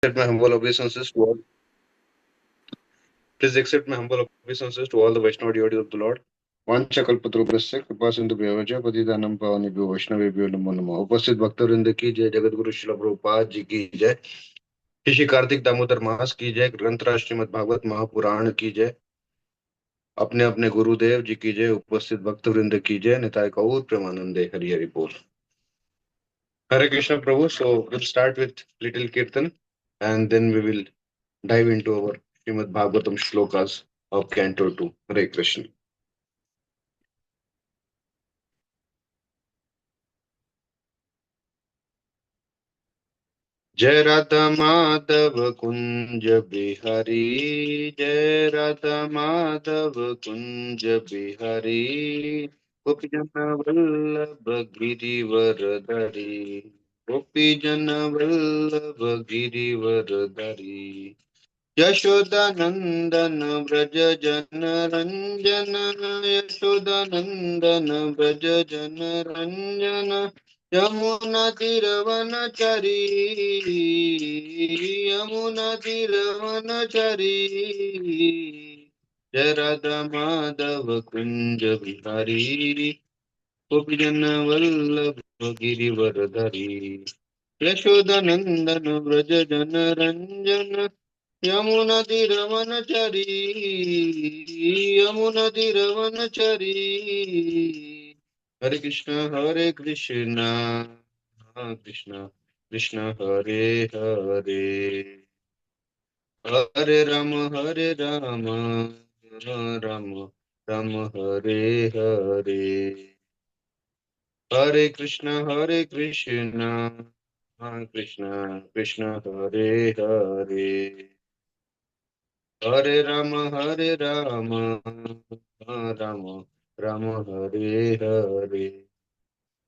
accept my humble obeisances to all. Please accept my humble obeisances to all the Vaishnava devotees of the Lord. वांछाकल्पतरुभ्यश्च कृपासिन्धुभ्यश्च पतितानां पावनेभ्यो वैष्णवेभ्यो नमो नमः। उपस्थित भक्तवृंद की जय, जगत गुरु श्रील प्रभुपाद जी की जय, श्री कार्तिक दामोदर मास की जय, ग्रंथराज श्रीमद् भागवत महापुराण की जय, अपने अपने गुरुदेव जी की जय, उपस्थित भक्तवृंद की जय, निताय गौर प्रेमानंदे, हरि हरि बोल। Hare Krishna Prabhu. So we'll start with little kirtan and then we will dive into our Srimad Bhagavatam shlokas of Canto 2. Hare Krishna. जय राधा माधव कुंज बिहारी, जय राधा माधव कुंज बिहारी, गोपी जन वल्लभ गिरिवर धरी, गोपी जन वल्लभ गिरिवर धरी, यशोदानंदन व्रज जन रंजन, यशोदानंदन व्रज जन रंजन, यमुना तीरवनचरी, यमुना तीरवनचरी, जय राधा माधव कुंज बिहारी, गोपीजन वल्लभ गिरिवर धरी, यशोदानंदन व्रज जन रंजन, यमुना तीरवनचरी, यमुना तीरवनचरी, हरे कृष्ण कृष्ण कृष्ण हरे हरे, हरे राम राम राम हरे हरे, हरे कृष्ण कृष्ण कृष्ण हरे हरे, हरे राम राम राम हरे हरे, हरे कृष्ण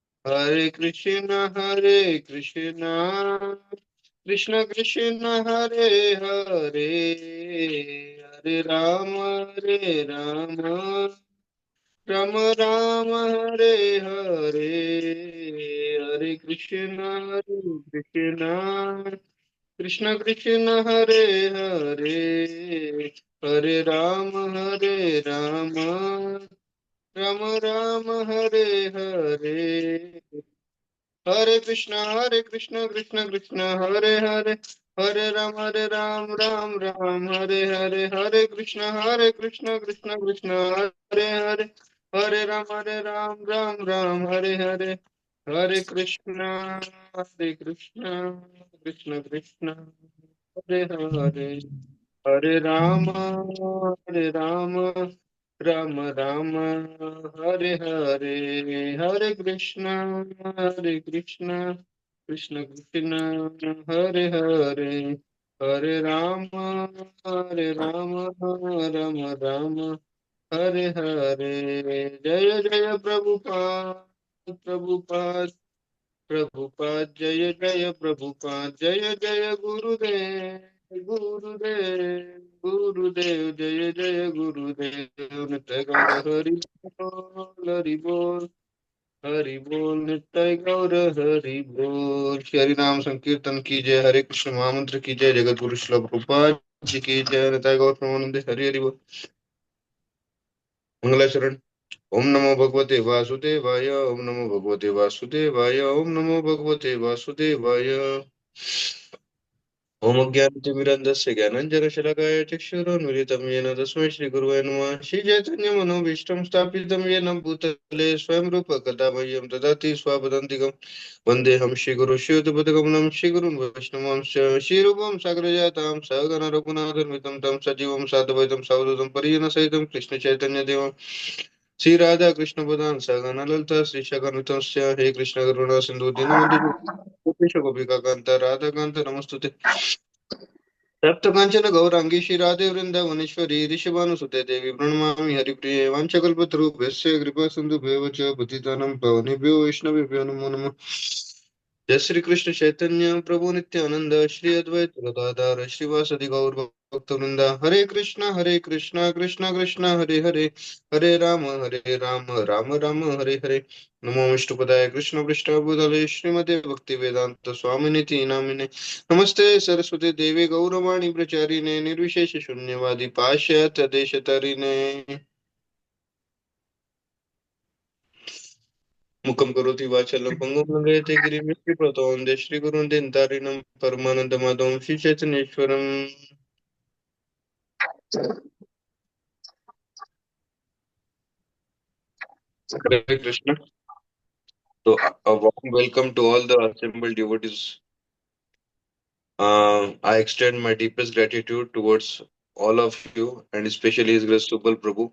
कृष्ण कृष्ण हरे हरे, हरे राम राम राम हरे हरे, हरे कृष्ण कृष्ण कृष्ण हरे हरे, हरे राम राम राम हरे हरे, हरे कृष्ण कृष्ण कृष्ण हरे हरे, हरे राम राम हरे हरे, हरे कृष्ण कृष्ण कृष्ण हरे हरे, हरे राम राम हरे हरे, हरे कृष्ण कृष्ण कृष्ण हरे हरे, हरे राम राम हरे हरे, हरे कृष्ण कृष्ण कृष्ण हरे हरे, हरे राम राम हरे हरे, जय जय प्रभुपाद प्रभुपाद प्रभुपाद, जय जय प्रभुपाद, जय जय गुरुदेव गुरुदेव, जय जय गुरुदेव, नित्य गौर हरि बोल हरि बोल, हरि बोल नित्य गौर हरि बोल। श्री हरि नाम संकीर्तन की जय, हरे कृष्ण महामंत्र की जय, जगत गुरु श्री प्रभुपाद जी की जय, नित्य गौर प्रेमानंद हरि हरि बोल। मंगलाचरण। ओम नमो भगवते वासुदेवाय, ओम नमो भगवते वासुदेवाय, ओम नमो भगवते वासुदेवाय, ओम अज्ञानतिमिरन्धस्य ज्ञानाञ्जनशलाकाय चक्षुरुन्मिलितं येन तस्मै श्रीगुरुवे नमः। श्रीचैतन्यमनोभीष्टं स्थापितं येन भूतले स्वयं रूप कदा मह्यं ददाति स्वपदान्तिकं। वन्देऽहं श्रीगुरु श्रीयुतपदकमलं श्रीगुरुं वैष्णवांश्च, श्रीरूपं साग्रजातां सहगण रघुनाथान्वितं तं सजीवं साद्वैतं सावधूतं परिजनसहितं कृष्णचैतन्यदेवं श्री राधा कृष्ण प्रधान सगन ललिता श्री शगनुतस्य, हे कृष्ण करुणा सिंधु दीनबंधु गोपेश गोपिका कांत राधा कांत नमस्तुते, तप्त कांचन गौरांगी श्री राधे वृंदावनेश्वरी ऋषभानुसुते देवी प्रणमामि हरिप्रिये, वाञ्छकल्पतरुभ्यश्च कृपा सिन्धुभ्येव च पतितानां पावनेभ्यो वैष्णवेभ्यो नमो नमः। जय श्री कृष्ण चैतन्य प्रभु नित्यानंद, श्री अद्वैत गदाधर श्रीवासदि गौर Bhaktivinoda. Hare Krishna, Krishna Krishna, Hare Hare, Hare Rama, Rama Rama, Hare Hare. Namo Vishnupadaya Krishna Prishta Bhutale Srimate Bhakti Vedanta Swamini Namine. Namaste Saraswati Devi Gauravani Pracharine Nirvishesha Shunyavadi Pasha Tadeshatarine. Mukam Karoti Vachalam Pangam Langayate Girimishri Praton Deshri Gurun Dintarinam Paramanandamadam Shri Chaitanyeshwaram. Hare Krishna. So, a warm welcome to all the assembled devotees. I extend my deepest gratitude towards all of you, and especially His Grace Supal Prabhu,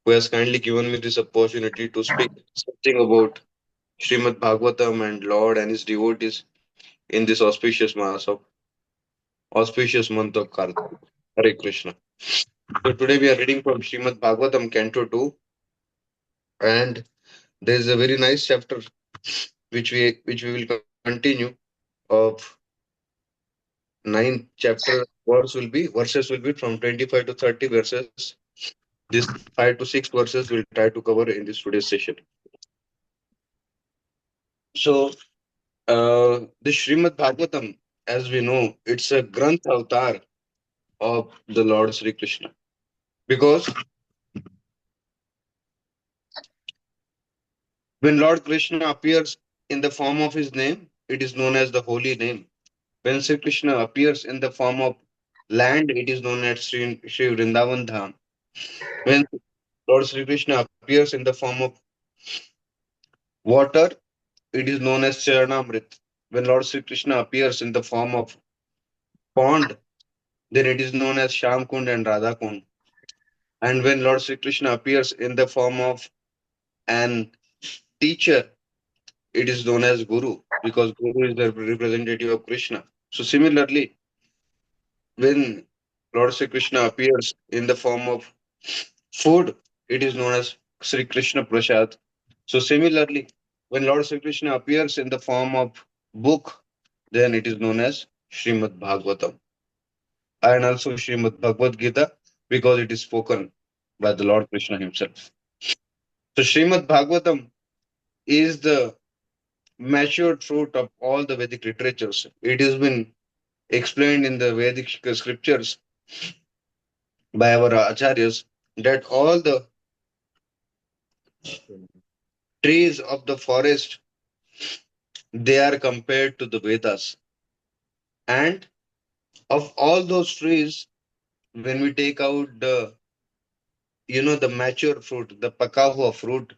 who has kindly given me this opportunity to speak something about Srimad Bhagavatam and Lord and His devotees in this auspicious month of Kartik. Hare Krishna. So today we are reading from Srimad Bhagavatam, Canto 2, and there is a very nice chapter which we will continue of ninth chapter. Verses will be from 25 to 30 verses. These 5 to 6 verses we'll try to cover in this today's session. So the Srimad Bhagavatam, as we know, it's a Granth avatar of the Lord Sri Krishna. Because when Lord Krishna appears in the form of his name, it is known as the holy name. When Sri Krishna appears in the form of land, it is known as Sri Vrindavan Dham. When Lord Sri Krishna appears in the form of water, it is known as Charanamrit. When Lord Sri Krishna appears in the form of pond, then it is known as Shamkund and Radhakund. And when Lord Sri Krishna appears in the form of an teacher, it is known as Guru, because Guru is the representative of Krishna. So similarly, when Lord Sri Krishna appears in the form of food, it is known as Sri Krishna Prasad. So similarly, when Lord Sri Krishna appears in the form of book, then it is known as Srimad Bhagavatam, and also Srimad Bhagavad Gita, because it is spoken by the Lord Krishna himself. So Srimad Bhagavatam is the matured fruit of all the Vedic literatures. It has been explained in the Vedic scriptures by our acharyas that all the trees of the forest, they are compared to the Vedas. And of all those trees, when we take out the mature fruit, the pakahua fruit,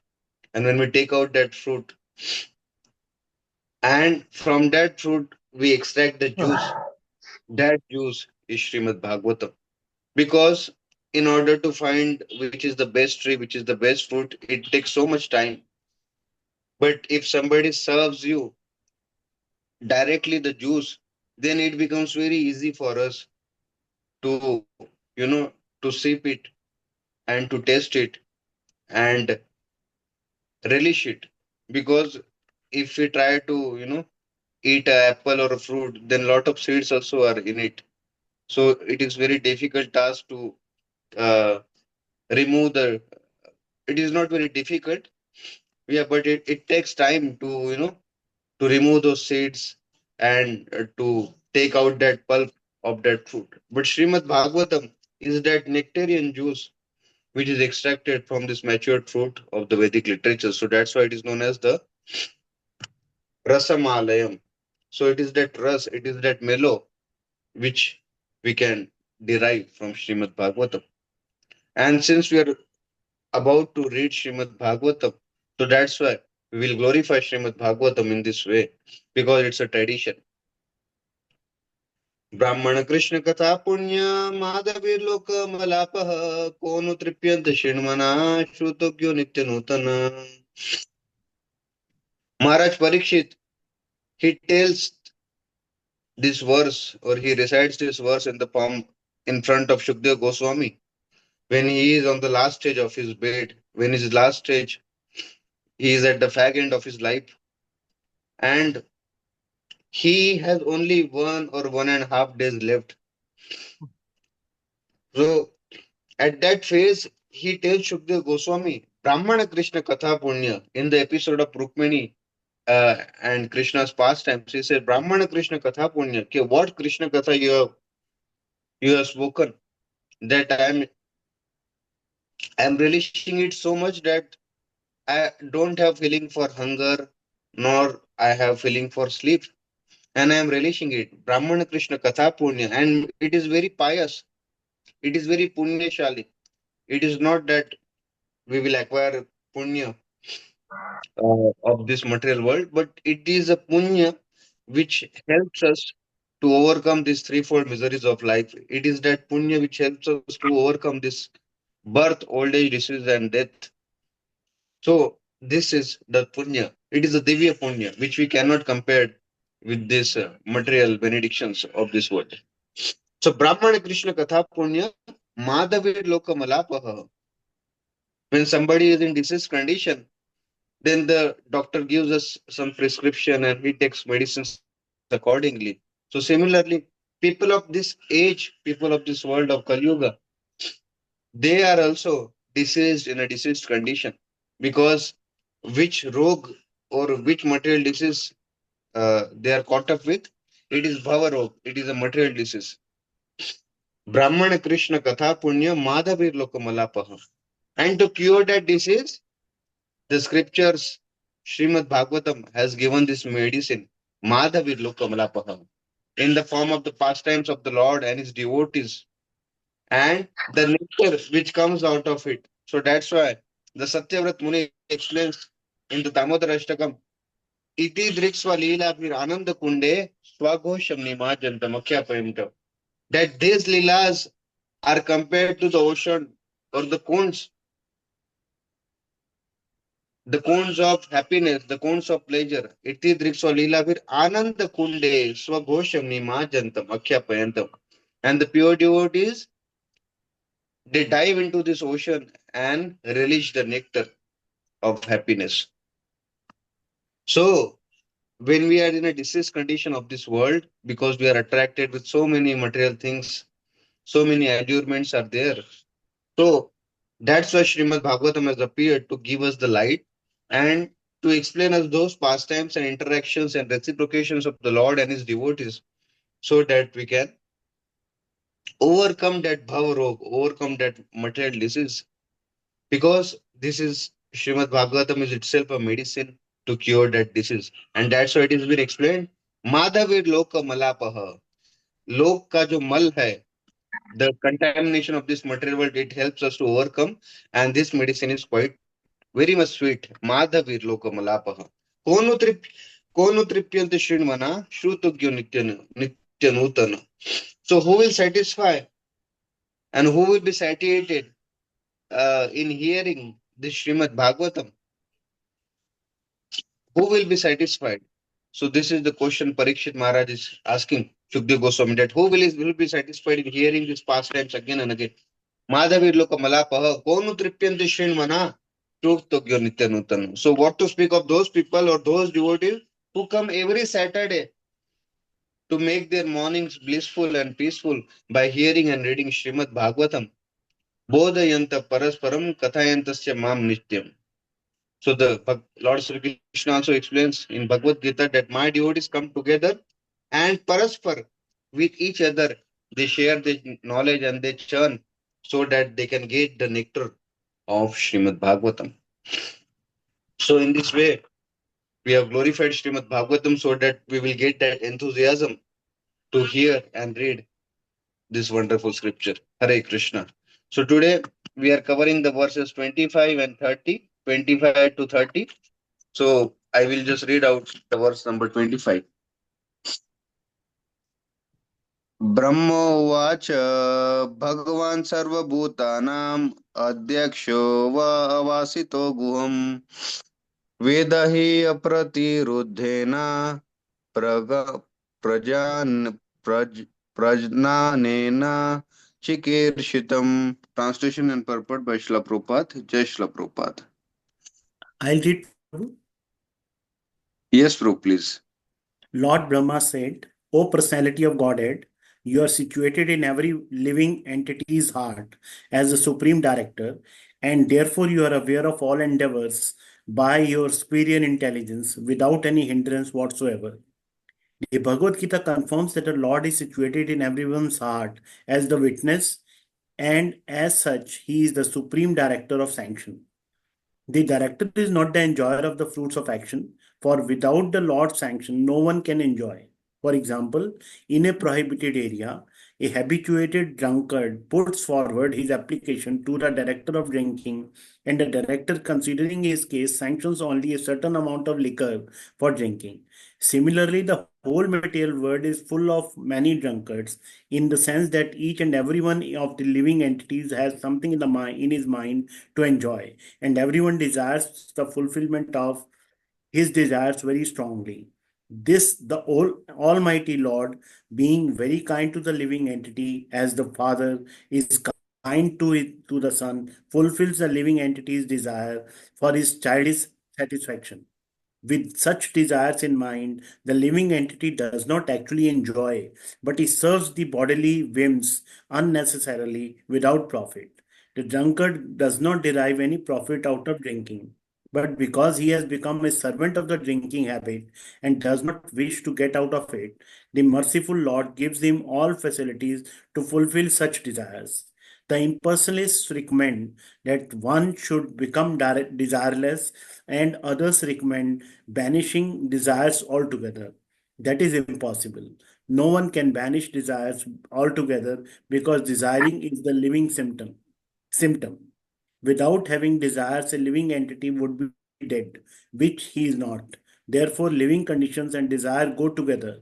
and when we take out that fruit, and from that fruit we extract the juice, that juice is Srimad Bhagavatam. Because in order to find which is the best tree, which is the best fruit, it takes so much time. But if somebody serves you directly the juice, then it becomes very easy for us to, to sip it and to taste it and relish it. Because if we try to, eat an apple or a fruit, then lot of seeds also are in it. So it is very difficult task to uh, remove the. It is not very difficult, yeah, but it takes time to to remove those seeds and to take out that pulp of that fruit. But Srimad Bhagavatam is that nectarian juice which is extracted from this matured fruit of the Vedic literature. So that's why it is known as the Rasamalayam. So it is that ras, it is that mellow which we can derive from Srimad Bhagavatam. And since we are about to read Srimad Bhagavatam, so that's why we will glorify Srimad Bhagavatam in this way, because it's a tradition. ब्राह्मण कृष्ण कथा पुण्य माधवी लोक मलापः को नु तृप्यंत शृण्वना श्रुतोग्यो नित्य नूतन. Maharaj Parikshit, he tells this verse, or he recites this verse in the palm in front of Shukdev Goswami when he is on the last stage of his bed, when his last stage, he is at the fag end of his life, and he has only 1 or 1.5 days left So at that phase, he tells Shukdev Goswami, Brahmana Krishna Katha Punya in the episode of Rukmini and Krishna's pastimes. He said, Brahmana Krishna Katha Punya, okay, what Krishna Katha you have spoken, that I'm relishing it so much that I don't have feeling for hunger, nor I have feeling for sleep, and I am relishing it. Brahmana Krishna Katha Punya, and it is very pious. It is very punyashali. It is not that we will acquire punya of this material world, but it is a punya which helps us to overcome these threefold miseries of life. It is that punya which helps us to overcome this birth, old age, disease, and death. So this is the punya. It is a divya punya which we cannot compare with this material benedictions of this world. So Brahmana Krishna Katha Punya Madhavir Loka Malapaha. When somebody is in disease condition, then the doctor gives us some prescription and he takes medicines accordingly. So similarly, people of this age, people of this world of Kali Yuga, they are also diseased in a diseased condition because which rog or which material disease they are caught up with, it is bhava rog, it is a material disease. Brahmana Krishna Katha Punya Madhavir Lokamalapaha. And to cure that disease, the scriptures, Srimad Bhagavatam has given this medicine, Madhavir Lokamalapaha, in the form of the pastimes of the Lord and his devotees, and the nectar which comes out of it. So that's why the Satyavrat Muni explains in the Damodara Ashtakam, Iti Driksva Leela Vir Ananda Kunde Swagosham Nimajantam Akhyapayamtam. That these Leelas are compared to the ocean or the cones of happiness, the cones of pleasure. Iti Driksva Leela Vir Ananda Kunde Swagosham Nimajantam Akhyapayamtam. And the pure devotees, they dive into this ocean and relish the nectar of happiness. So, when we are in a diseased condition of this world, because we are attracted with so many material things, so many allurements are there. So, that's why Srimad Bhagavatam has appeared to give us the light and to explain us those pastimes and interactions and reciprocations of the Lord and his devotees so that we can overcome that bhava rog, overcome that material disease. Because this is Srimad Bhagavatam is itself a medicine to cure that disease. And that's why it has been explained. Madhavir loka malapaha. Lok ka jo mal hai, the contamination of this material world, it helps us to overcome. And this medicine is quite very much sweet. Madhavir loka malapaha. Konu trip Konu tripyante shrinvana, shrutugyo nitya nutana. So who will satisfy and who will be satiated in hearing this Srimad Bhagavatam? Who will be satisfied? So this is the question Parikshit Maharaj is asking Shukdev Goswami, that will be satisfied in hearing these pastimes again and again. Madhavir loka malapaha konu tripyanti shrinvana truktogyo nityanutanu. So what to speak of those people or those devotees who come every Saturday to make their mornings blissful and peaceful by hearing and reading Srimad Bhagavatam. Bodhayanta parasparam kathayantasya mam nityam. So the Lord Sri Krishna also explains in Bhagavad Gita that my devotees come together and paraspar with each other. They share their knowledge and they churn so that they can get the nectar of Srimad Bhagavatam. So in this way, we have glorified Srimad Bhagavatam so that we will get that enthusiasm to hear and read this wonderful scripture. Hare Krishna. So today we are covering the verses 25 and 30, 25 to 30. So I will just read out the verse number 25. ब्रह्मोवाच भगवान् सर्वभूतानाम् अध्यक्षो वा अवासितो गुहम् वेद हि अप्रतिरुद्धेन प्रग प्रजान् प्रज प्रज्ञानेन चिकीर्षितम्. Translation and purport by Srila Prabhupada. Jai Srila Prabhupada. I'll read, Prabhu. Yes, Prabhu, please. Lord Brahma said, O personality of Godhead, You are situated in every living entity's heart as the supreme director, and therefore you are aware of all endeavors by your superior intelligence without any hindrance whatsoever. The Bhagavad Gita confirms that the Lord is situated in everyone's heart as the witness, and as such, he is the supreme director of sanction. The director is not the enjoyer of the fruits of action, for without the Lord's sanction, no one can enjoy. For example, in a prohibited area, a habituated drunkard puts forward his application to the director of drinking, and the director, considering his case, sanctions only a certain amount of liquor for drinking. Similarly, the whole material world is full of many drunkards, in the sense that each and every one of the living entities has something in the mind, in his mind, to enjoy, and everyone desires the fulfillment of his desires very strongly. This, the Almighty Lord, being very kind to the living entity as the Father is kind to the Son, fulfills the living entity's desire for his childish satisfaction. With such desires in mind, the living entity does not actually enjoy, but he serves the bodily whims unnecessarily without profit. The drunkard does not derive any profit out of drinking, but because he has become a servant of the drinking habit and does not wish to get out of it, the merciful Lord gives him all facilities to fulfill such desires. The impersonalists recommend that one should become desireless, and others recommend banishing desires altogether. That is impossible. No one can banish desires altogether because desiring is the living symptom. Without having desires, a living entity would be dead, which he is not. Therefore, living conditions and desire go together.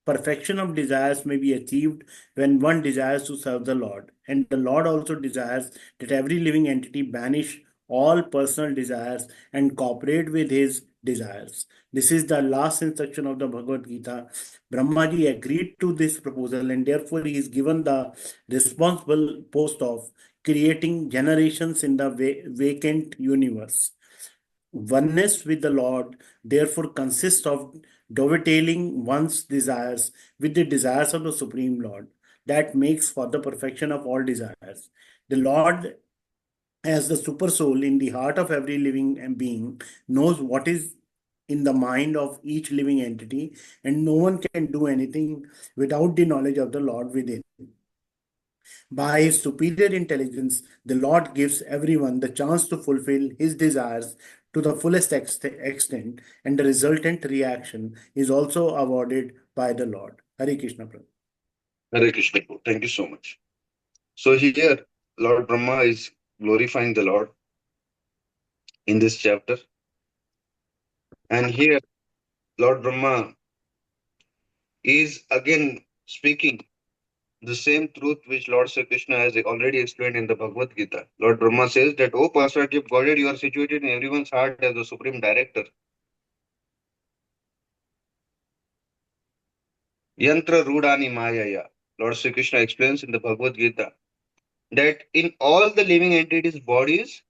Perfection of desires may be achieved when one desires to serve the Lord, and the Lord also desires that every living entity banish all personal desires and cooperate with his desires. This is the last instruction of the Bhagavad Gita. Brahmaji agreed to this proposal, and therefore he is given the responsible post of creating generations in the vacant universe. Oneness with the Lord, therefore, consists of dovetailing one's desires with the desires of the Supreme Lord. That makes for the perfection of all desires. The Lord, as the super soul in the heart of every living being, knows what is in the mind of each living entity, and no one can do anything without the knowledge of the Lord within. By his superior intelligence, the Lord gives everyone the chance to fulfill his desires to the fullest extent, and the resultant reaction is also awarded by the Lord. Hare Krishna Prabhu. Hare Krishna. Thank you so much. So here, Lord Brahma is glorifying the Lord in this chapter. And here, Lord Brahma is again speaking the same truth which Lord Sri Krishna has already explained in the Bhagavad Gita. Lord Brahma says that, O personality of Godhead, you are situated in everyone's heart as the supreme director. Yantra Rudani Mayaya. Lord Sri Krishna explains in the Bhagavad Gita that in all the living entities' bodies,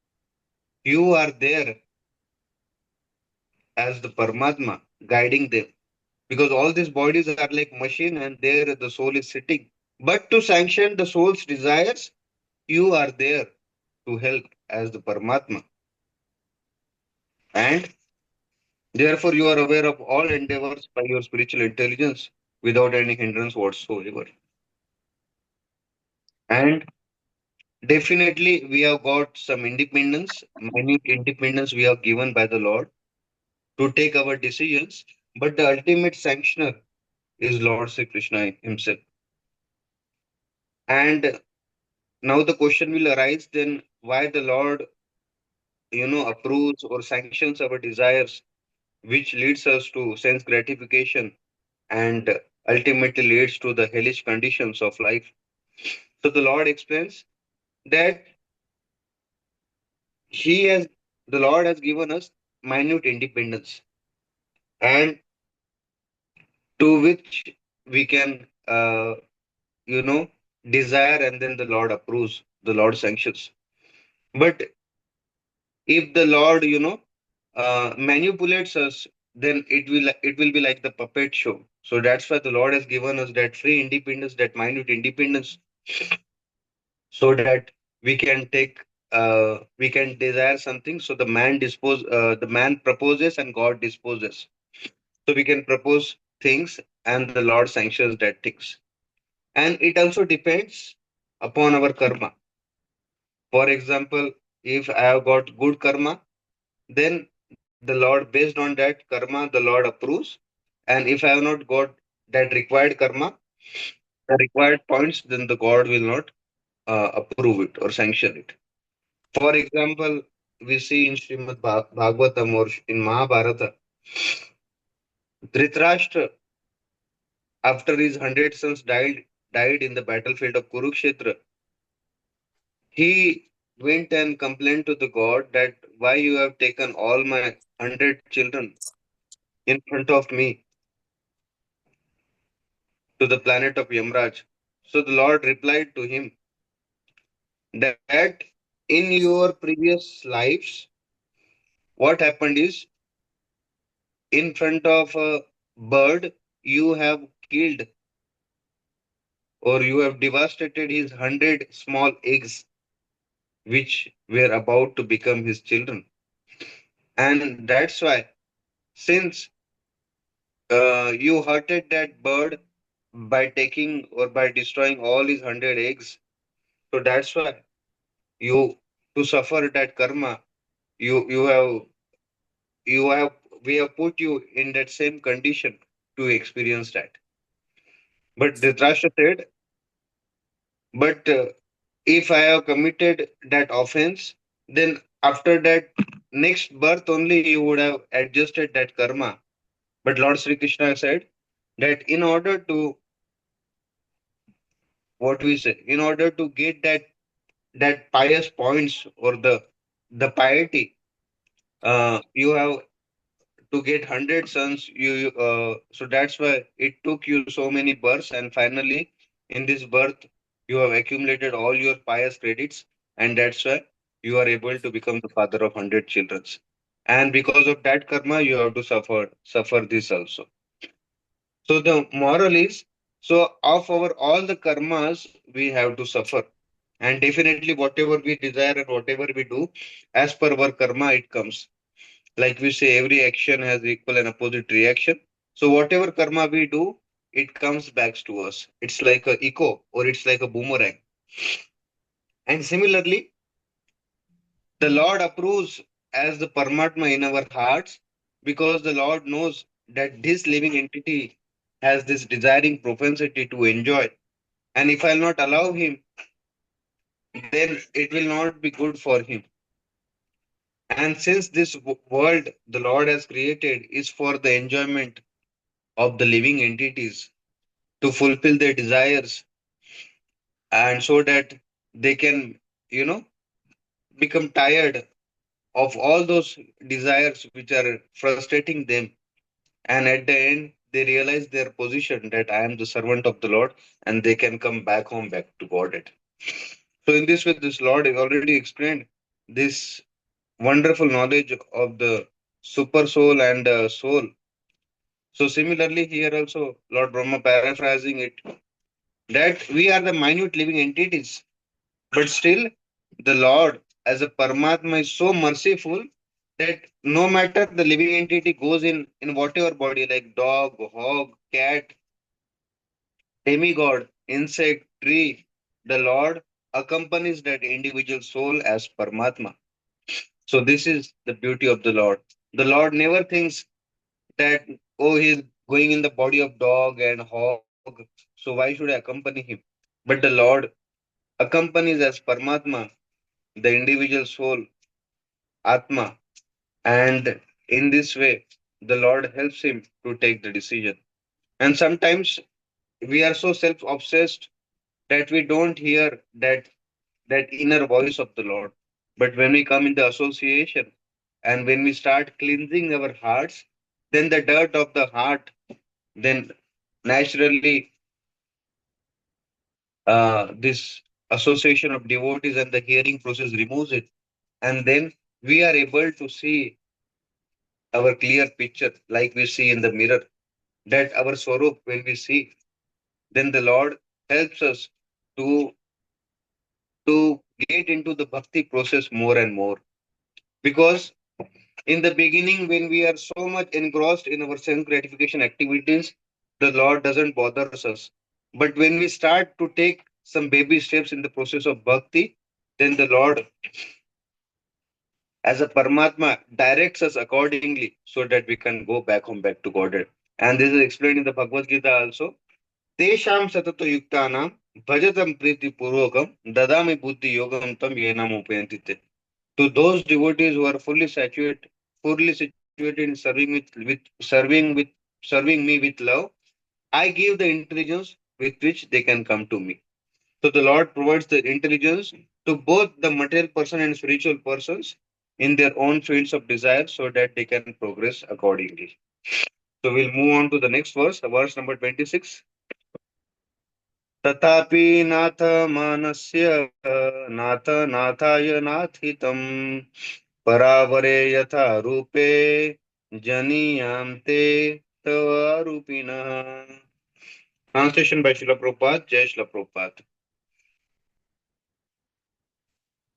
you are there as the Paramatma guiding them. Because all these bodies are like machine and there the soul is sitting. But to sanction the soul's desires, you are there to help as the Paramatma. And therefore you are aware of all endeavors by your spiritual intelligence without any hindrance whatsoever. And definitely we have got some independence, minute independence we are given by the Lord to take our decisions. But the ultimate sanctioner is Lord Sri Krishna himself. And now the question will arise then why the Lord, approves or sanctions our desires, which leads us to sense gratification and ultimately leads to the hellish conditions of life. So the Lord explains that He has, the Lord has given us minute independence, and to which we can, you know, desire, and then the Lord approves, the Lord sanctions. But if the Lord, manipulates us, then it will be like the puppet show. So that's why the Lord has given us that free independence, that minute independence, so that we can desire something. So the man proposes and God disposes. So we can propose things and the Lord sanctions that things. And it also depends upon our karma. For example, if I have got good karma, then the Lord, based on that karma, the Lord approves. And if I have not got that required karma, the required points, then the God will not approve it or sanction it. For example, we see in Srimad Bhagavatam or in Mahabharata, Dhritarashtra, after his 100 sons died in the battlefield of Kurukshetra, he went and complained to the God that why you have taken all my 100 children in front of me to the planet of Yamraj. So the Lord replied to him that in your previous lives, what happened is in front of a bird, you have killed or you have devastated his 100 small eggs, which were about to become his children. And that's why, since you hurted that bird by taking or by destroying all his 100 eggs, so that's why you, to suffer that karma, you you have you have we have put you in that same condition to experience that. But Dhritarashtra said, but if I have committed that offense, then after that next birth only you would have adjusted that karma. But Lord Sri Krishna said that in order to, what we say, in order to get that pious points or the piety, you have to get 100 sons. So that's why it took you so many births, and finally in this birth you have accumulated all your pious credits, and that's why you are able to become the father of 100 children. And because of that karma you have to suffer this also. So the moral is, so of our all the karmas we have to suffer, and definitely whatever we desire and whatever we do, as per our karma it comes. Like we say, every action has equal and opposite reaction. So whatever karma we do, it comes back to us. It's like a echo or it's like a boomerang. And similarly, the Lord approves as the Paramatma in our hearts, because the Lord knows that this living entity has this desiring propensity to enjoy. And if I'll not allow him, then it will not be good for him. And since this world the Lord has created is for the enjoyment of the living entities, to fulfill their desires, and so that they can, you know, become tired of all those desires which are frustrating them. And at the end, they realize their position that I am the servant of the Lord, and they can come back home, back to Godhead. So, in this way, this Lord has already explained this wonderful knowledge of the super soul and soul. So, similarly, here also, Lord Brahma paraphrasing it, that we are the minute living entities. But still, the Lord, as a Paramatma, is so merciful that no matter the living entity goes in whatever body, like dog, hog, cat, demigod, insect, tree, the Lord accompanies that individual soul as Paramatma. So this is the beauty of the Lord. The Lord never thinks that, oh, he's going in the body of dog and hog, so why should I accompany him? But the Lord accompanies as Paramatma the individual soul, Atma, and in this way, the Lord helps him to take the decision. And sometimes we are so self-obsessed that we don't hear that inner voice of the Lord. But when we come in the association and when we start cleansing our hearts, then the dirt of the heart, then naturally this association of devotees and the hearing process removes it. And then we are able to see our clear picture, like we see in the mirror, that our swarup when we see, then the Lord helps us to to get into the bhakti process more and more. Because in the beginning, when we are so much engrossed in our sense gratification activities, the Lord doesn't bother us. But when we start to take some baby steps in the process of bhakti, then the Lord, as a Paramatma, directs us accordingly so that we can go back home, back to Godhead. And this is explained in the Bhagavad Gita also. Tesham satato yuktanam bhajatam priti purvakam dadami buddhi yogam tam yenam upayantite. To those devotees who are fully situated in serving me with love, I give the intelligence with which they can come to me. So the Lord provides the intelligence to both the material person and spiritual persons in their own fields of desire so that they can progress accordingly. So we'll move on to the next verse number 26. तथापि नाथ मानस्य नाथ नाथाय नाथितम् परावरे यथा रूपे जनीयां te tavarupinah. Translation by Srila Prabhupada. Jai Srila Prabhupada.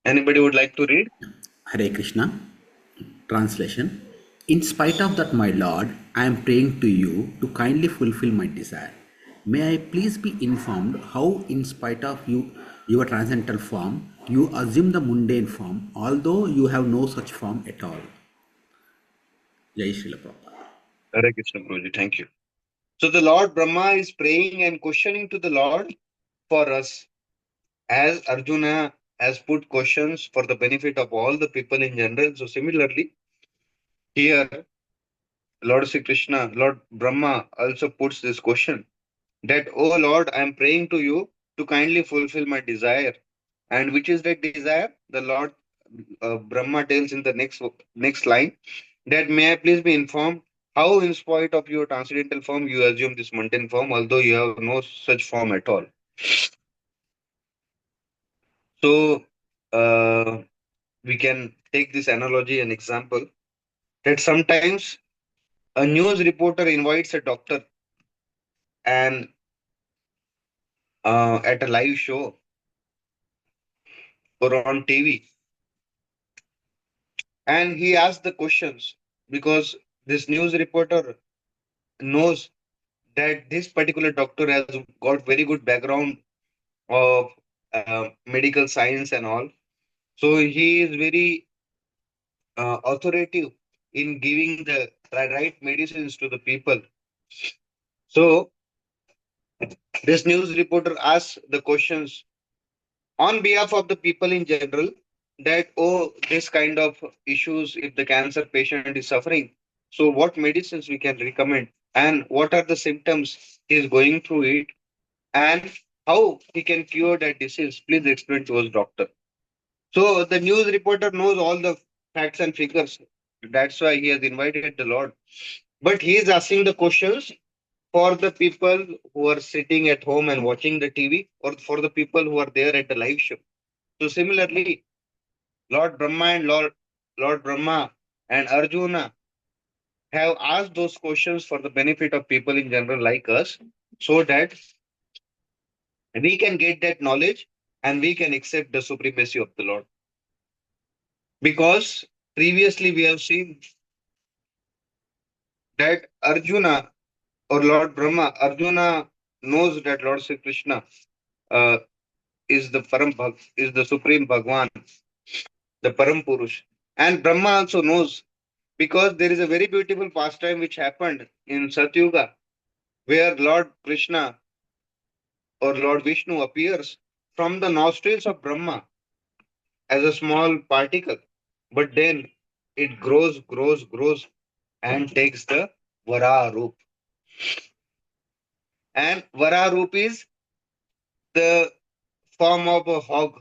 Anybody would like to read? Hare Krishna. Translation. In spite of that, my Lord, I am praying to you to kindly fulfill my desire. May I please be informed how, in spite of your transcendental form, you assume the mundane form, although you have no such form at all. Jai Srila Prabhupada. Hare Krishna Guruji. Thank you. So the Lord Brahma is praying and questioning to the Lord for us, as Arjuna has put questions for the benefit of all the people in general. So similarly, here Lord Sri Krishna, Lord Brahma also puts this question that, oh Lord, I am praying to you to kindly fulfill my desire. And which is that desire? The Lord Brahma tells in the next line that, may I please be informed how, in spite of your transcendental form, you assume this mundane form, although you have no such form at all. So we can take this analogy and example that sometimes a news reporter invites a doctor and at a live show or on TV, and he asks the questions because this news reporter knows that this particular doctor has got very good background of medical science and all. So he is very authoritative in giving the right medicines to the people. So this news reporter asks the questions on behalf of the people in general that, oh, this kind of issues, if the cancer patient is suffering, so what medicines we can recommend, and what are the symptoms he is going through it, and how he can cure that disease, please explain to us, doctor. So the news reporter knows all the facts and figures. That's why he has invited the Lord. But he is asking the questions for the people who are sitting at home and watching the TV, or for the people who are there at the live show. So similarly, Lord Brahma and Arjuna have asked those questions for the benefit of people in general like us, so that we can get that knowledge and we can accept the supremacy of the Lord. Because previously we have seen that Arjuna or Lord Brahma, Arjuna knows that Lord Sri Krishna uh, is the supreme Bhagwan, the Param Purush. And Brahma also knows, because there is a very beautiful pastime which happened in Satyuga, where Lord Krishna or Lord Vishnu appears from the nostrils of Brahma as a small particle, but then it grows, and takes the Vara Roop. And Vara Roop is the form of a hog,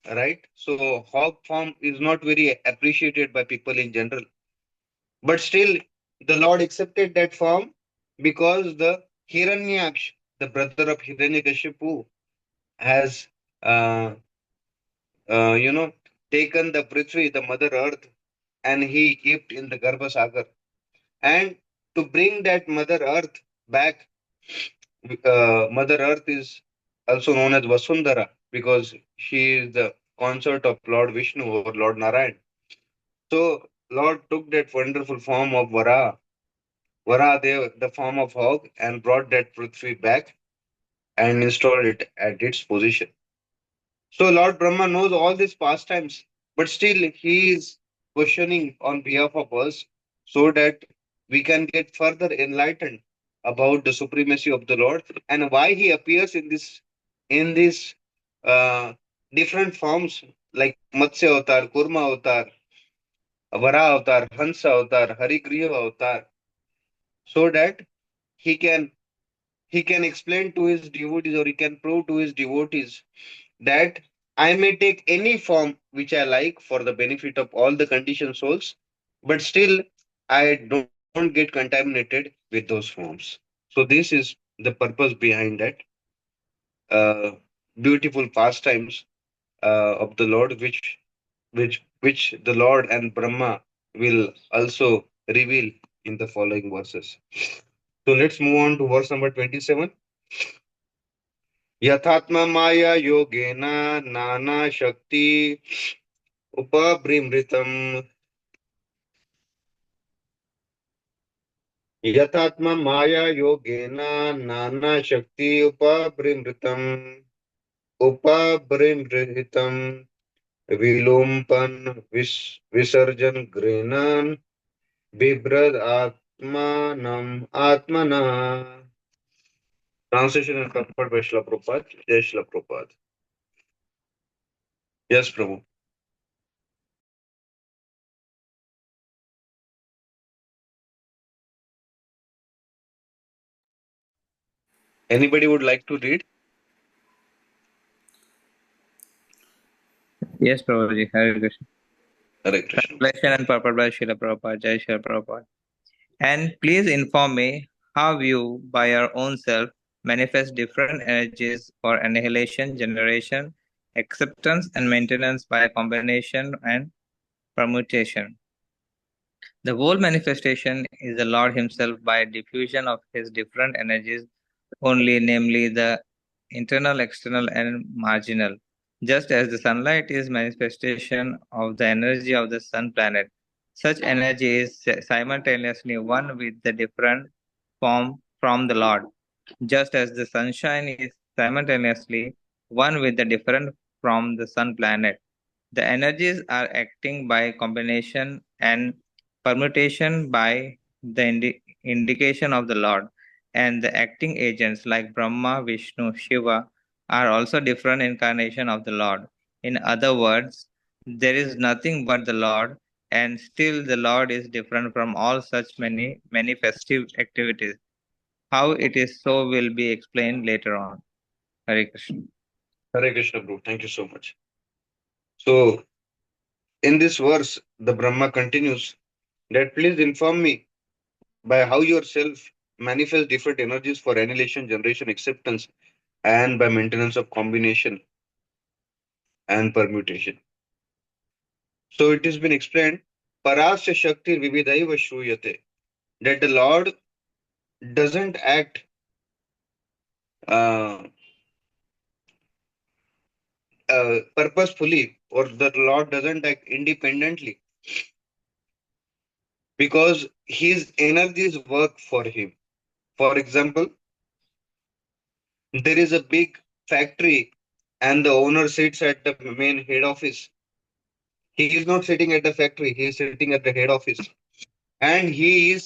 right? So hog form is not very appreciated by people in general. But still, the Lord accepted that form because the Hiranyaksh, the brother of Hiranyakashipu, has uh, you know taken the Prithvi, the mother earth, and he kept in the Garbha Sagar. and to bring that Mother Earth back. Mother Earth is also known as Vasundhara because she is the consort of Lord Vishnu or Lord Narayan. So Lord took that wonderful form of Varaha, the form of hog, and brought that Prithvi back and installed it at its position. So Lord Brahma knows all these pastimes, but still he is questioning on behalf of us so that we can get further enlightened about the supremacy of the Lord and why he appears in this uh, different forms like Matsya Avatar, Kurma Avatar, Vara Avatar, Hansa Avatar, Harigriha Avatar, so that he can he can explain to his devotees or he can prove to his devotees that I may take any form which I like for the benefit of all the conditioned souls, but still I don't get contaminated with those forms. So this is the purpose behind that uh, beautiful pastimes of the Lord, which the Lord and Brahma will also reveal in the following verses. So let's move on to verse number 27. यथात्मा माया योगेन नाना शक्ति उपबृंहितम् यथात्मा माया योगेन नाना शक्ति उपबृंहितम् विलोम्पन विसर्जन गृह्णान बिभ्रद आत्मानम आत्मना. Translation and purport by Srila Prabhupada. Jai Srila Prabhupada. Yes, Prabhu. Anybody would like to read? Yes, Prabhuji. Hare Krishna. Hare Krishna. Translation and purport by Srila Prabhupada. Jai Srila Prabhupada. And please inform me how you, by your own self, manifest different energies for annihilation, generation, acceptance, and maintenance by combination and permutation. The whole manifestation is the Lord Himself by diffusion of His different energies only, namely the internal, external, and marginal. Just as the sunlight is manifestation of the energy of the sun planet, such energy is simultaneously one with the different form from the Lord. Just as the sunshine is simultaneously one with the different from the sun planet. The energies are acting by combination and permutation by the indication of the Lord, and the acting agents like Brahma, Vishnu, Shiva are also different incarnation of the Lord. In other words, there is nothing but the Lord, and still the Lord is different from all such many festive activities. How it is so will be explained later on. Hare Krishna. Hare Krishna, Prabhu. Thank you so much. So, in this verse, the Brahma continues that please inform me by how yourself manifest different energies for annihilation, generation, acceptance, and by maintenance of combination and permutation. So, it has been explained Parasya Shakti Vividaiva Shruyate, that the Lord doesn't act uh, purposefully, or the Lord doesn't act independently because his energies work for him. For example, there is a big factory and the owner sits at the main head office. He is not sitting at the factory, he is sitting at the head office. And he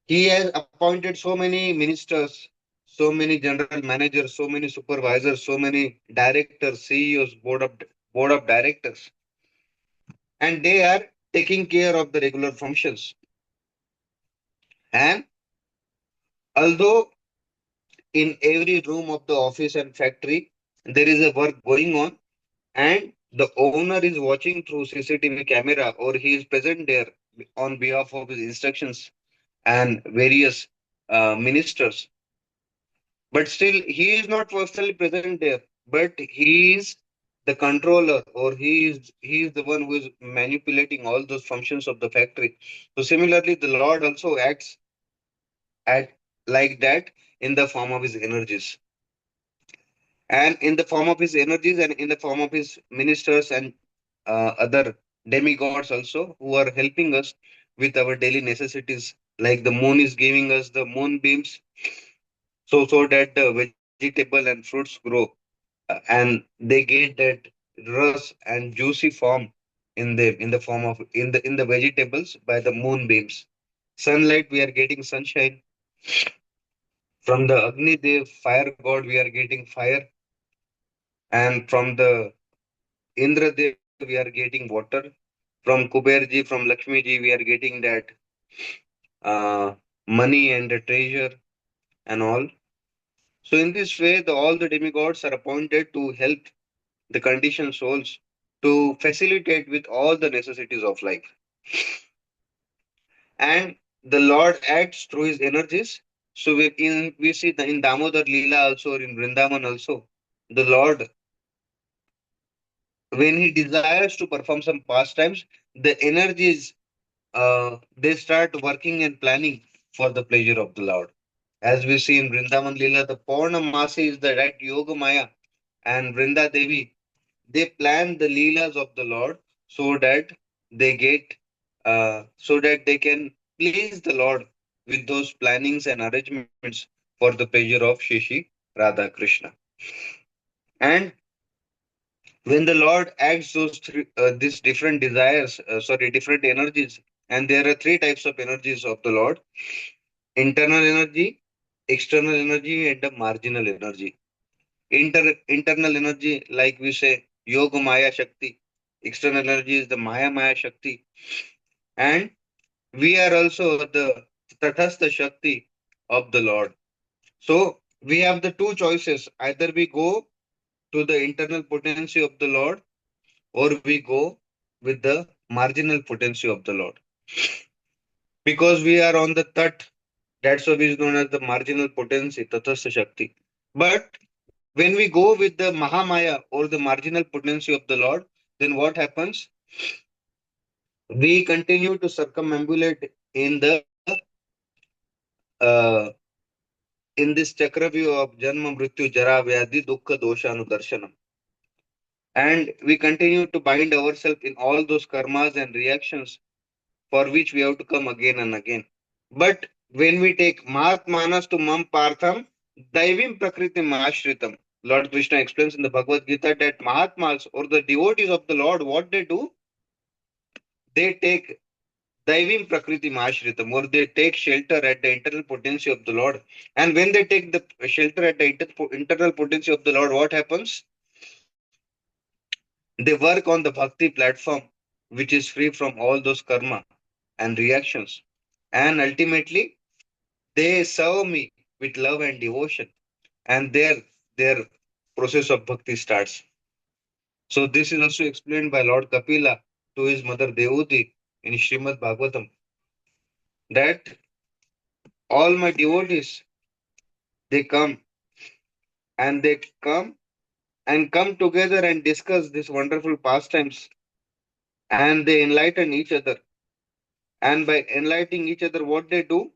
has appointed so many ministers, so many general managers, so many supervisors, so many directors, CEOs, board of directors, and they are taking care of the regular functions. And although in every room of the office and factory there is a work going on, and the owner is watching through CCTV camera, or he is present there on behalf of his instructions and various ministers, but still he is not personally present there, but he is the controller, or he is the one who is manipulating all those functions of the factory. So similarly, the Lord also acts at like that in the form of his energies, and in the form of his energies, and in the form of his ministers and other demigods also, who are helping us with our daily necessities. Like the moon is giving us the moonbeams, so that the vegetable and fruits grow, and they get that rus and juicy form in the form of in the vegetables by the moonbeams. Sunlight, we are getting sunshine. From the Agni Dev, fire god, we are getting fire. And from the Indra Dev, we are getting water. From Kuberji, from Lakshmi ji, we are getting that uh, money and the treasure and all. So in this way, all the demigods are appointed to help the conditioned souls to facilitate with all the necessities of life. And the Lord acts through his energies. So we see in Damodar Leela also, or in Vrindavan also, the Lord, when he desires to perform some pastimes, the energies they start working and planning for the pleasure of the Lord. As we see in Vrindavan Leela, the Purnamasi is the right Yoga Maya, and Vrinda Devi, they plan the Leelas of the Lord so that they get, so that they can please the Lord with those plannings and arrangements for the pleasure of Shishi Radha Krishna. And when the Lord acts these different desires, different energies, and there are three types of energies of the Lord: internal energy, external energy, and a marginal energy. Internal energy, like we say, Yoga Maya Shakti. External energy is the Maya Shakti. And we are also the Tathastha Shakti of the Lord. So we have the two choices. Either we go to the internal potency of the Lord, or we go with the marginal potency of the Lord. Because we are on the Tat, that's why is known as the marginal potency, Tathastha Shakti. But when we go with the Mahamaya, or the marginal potency of the Lord, then what happens? We continue to circumambulate uh, in this Chakravyu of Janma, Mrityu, Jara, Vyadhi, Dukkha, Dosha, Anudarshanam. And we continue to bind ourselves in all those karmas and reactions for which we have to come again and again. But when we take Mahatmanas to Mam Partham, Daivim Prakritim Ashritam, Lord Krishna explains in the Bhagavad Gita that Mahatmas, or the devotees of the Lord, what they do, they take Daivim Prakriti Ashritam, or they take shelter at the internal potency of the Lord. And when they take the shelter at the internal potency of the Lord, what happens? They work on the bhakti platform, which is free from all those karma and reactions. And ultimately, they serve me with love and devotion. And their process of bhakti starts. So this is also explained by Lord Kapila to his mother Devuti in Srimad Bhagavatam, that all my devotees, they come and they come together and discuss these wonderful pastimes, and they enlighten each other. And by enlightening each other, what they do,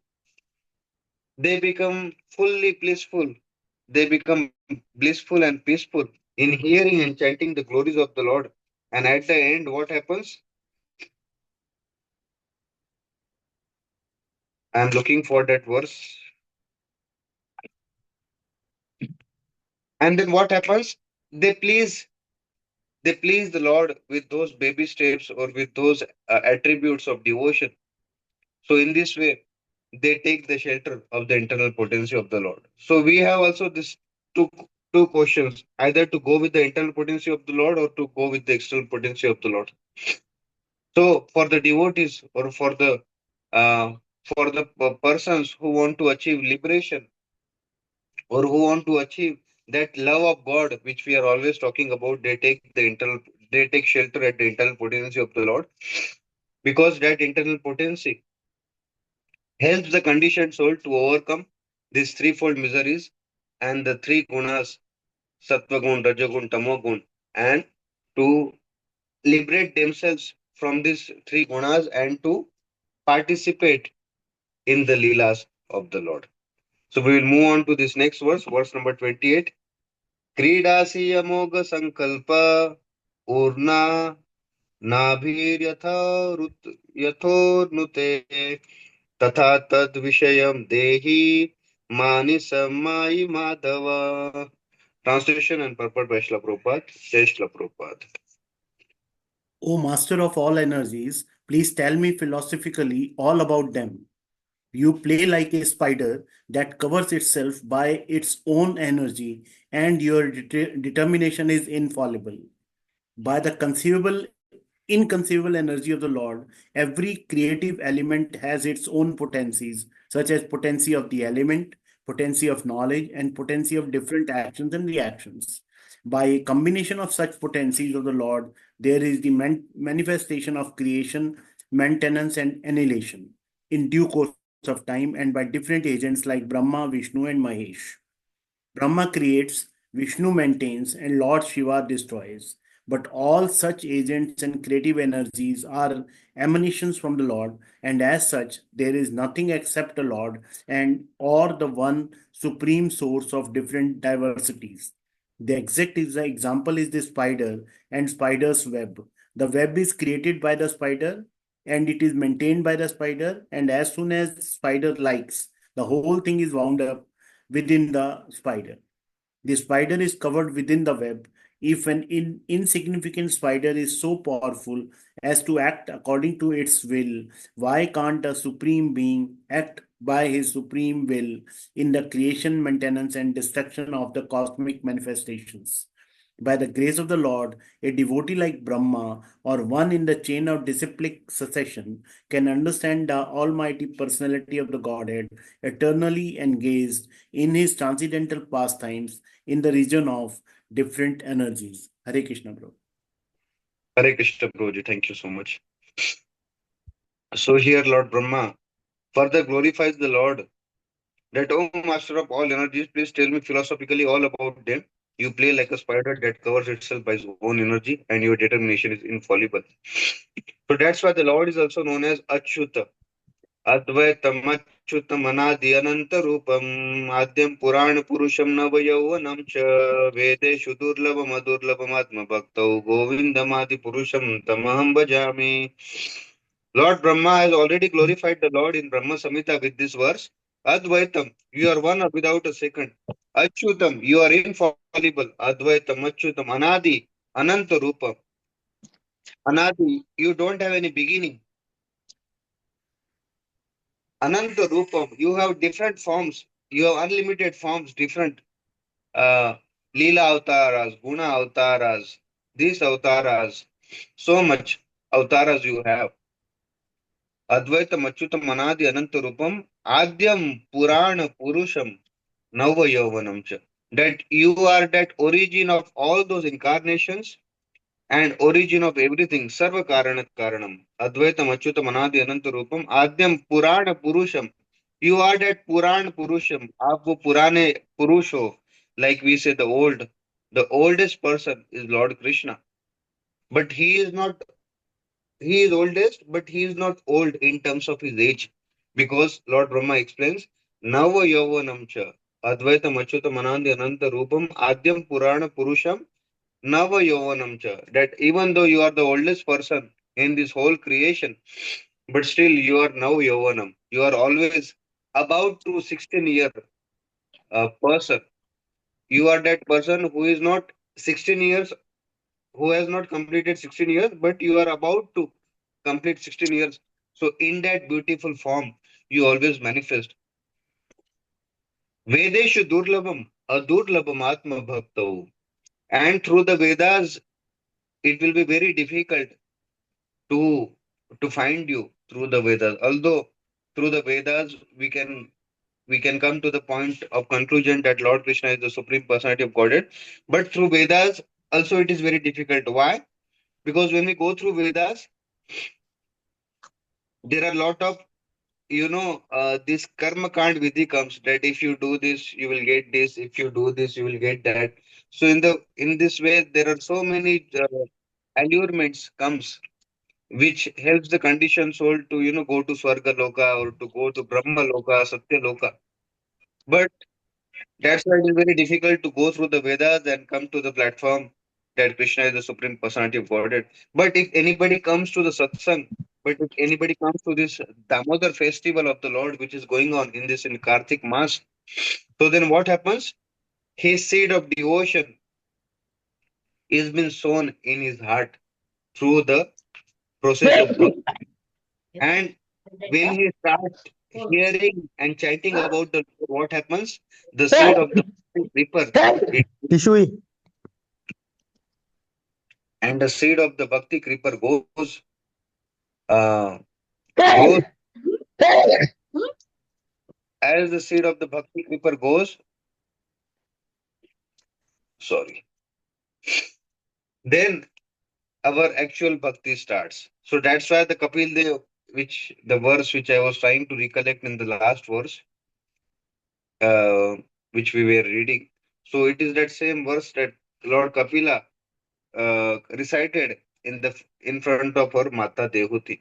they become fully blissful. They become blissful and peaceful in hearing and chanting the glories of the Lord. And at the end, what happens? I'm looking for that verse. And then what happens? They please they please the Lord with those baby steps, or with those attributes of devotion. So in this way, they take the shelter of the internal potency of the Lord. So we have also this two two questions: either to go with the internal potency of the Lord, or to go with the external potency of the Lord. So for the devotees, or for the persons who want to achieve liberation, or who want to achieve that love of God, which we are always talking about, they take shelter at the internal potency of the Lord, because that internal potency helps the conditioned soul to overcome these threefold miseries and the three gunas, sattva gun, rajagun, tamogun, and to liberate themselves from these three gunas and to participate in the leelas of the Lord. So we will move on to this next verse number 28. क्रीडासि अमोघ संकल्प ऊर्ना नाभिर्यथा यथोनुते तथा तद विषयम देहि मानिसमाई Madhav. Translation and purport by Srila Prabhupada. Jai Srila Prabhupada. O master of all energies, please tell me philosophically all about them. You play like a spider that covers itself by its own energy, and your determination is infallible. By the inconceivable energy of the Lord, every creative element has its own potencies, such as potency of the element, potency of knowledge, and potency of different actions and reactions. By a combination of such potencies of the Lord, there is the manifestation of creation, maintenance, and annihilation in due course of time and by different agents like Brahma, Vishnu, and Mahesh. Brahma creates, Vishnu maintains, and Lord Shiva destroys. But all such agents and creative energies are emanations from the Lord, and as such, there is nothing except the Lord and or the one supreme source of different diversities. The exact example is the spider and spider's web. The web is created by the spider and it is maintained by the spider, and as soon as spider likes, the whole thing is wound up within the spider. The spider is covered within the web. If an insignificant spider is so powerful as to act according to its will, why can't a supreme being act by his supreme will in the creation, maintenance, and destruction of the cosmic manifestations? By the grace of the Lord, a devotee like Brahma or one in the chain of disciplic succession can understand the almighty personality of the Godhead, eternally engaged in his transcendental pastimes in the region of different energies. Hare Krishna, bro. Hare Krishna Prabhuji, thank you so much. So here Lord Brahma further glorifies the Lord that, O master of all energies, please tell me philosophically all about them. You play like a spider that covers itself by its own energy, and your determination is infallible. So that's why the Lord is also known as Achyuta. Advaitam Achyutam Anadi Ananta Rupam Adyam Purana Purusham Navayauvanam Cha Vedeshu Durlabam Adurlabam Atma Bhaktau Govindamadi Purusham Tamaham Bhajami. Lord Brahma has already glorified the Lord in Brahma Samhita with this verse. Advaitam, you are one without a second. Achyutam, you are infallible. Advaitam, Achyutam, Anadi, Ananta Rupa. Anadi, you don't have any beginning. Ananta Rupam, you have different forms. You have unlimited forms, different uh, Leela avtaras, Guna avtaras, these avtaras. So much avtaras you have. Advaitam Achyutam Anadi Ananta Rupam Adyam Purana Purusham Nava Yauvanam cha. That you are that origin of all those incarnations and origin of everything. Sarva Karanat Karanam. Advaitam Achyutam Anadi Ananta Rupam Adyam Purana Purusham. You are that Puran Purusham. आप वो पुराने पुरुष हो. Like we say the oldest person is Lord Krishna. But he is oldest, but he is not old in terms of his age. Because Lord Brahma explains, Nava Yauvanam cha Advaita Achyuta Manandi Ananta Rupam Adyam Purana Purusham Nava Yauvanam cha. That even though you are the oldest person in this whole creation, but still you are now Yauvanam. You are always about to 16-year person. You are that person who is not 16 years, who has not completed 16 years, but you are about to complete 16 years. So in that beautiful form, you always manifest. Vedeshu Durlabam, Adurlabam Atma Bhaktav. And through the Vedas, it will be very difficult to find you through the Vedas. Although through the Vedas, we can come to the point of conclusion that Lord Krishna is the supreme personality of Godhead. But through Vedas, also it is very difficult. Why? Because when we go through Vedas, there are a lot of this karma kand vidhi comes that if you do this you will get this, if you do this you will get that. So in this way there are so many allurements comes, which helps the conditioned soul to go to Swarga Loka or to go to Brahma Loka, Satya Loka. But that's why it is very difficult to go through the Vedas and come to the platform that Krishna is the Supreme Personality of Godhead. But if anybody comes to the satsang, but if anybody comes to this Damodar festival of the Lord, which is going on in Kartik Mass, so then what happens? His seed of devotion is been sown in his heart through the process of bhakti. And when he starts hearing and chanting about the Lord, what happens? The seed of the reaper, it, Tishui. and the seed of the bhakti creeper uh, grows as the seed of the bhakti creeper goes. Sorry, then our actual bhakti starts. So that's why the Kapil Dev, which the verse which I was trying to recollect in the last verse, uh, which we were reading. So it is that same verse that Lord Kapila recited in front of her Mata Dehuti.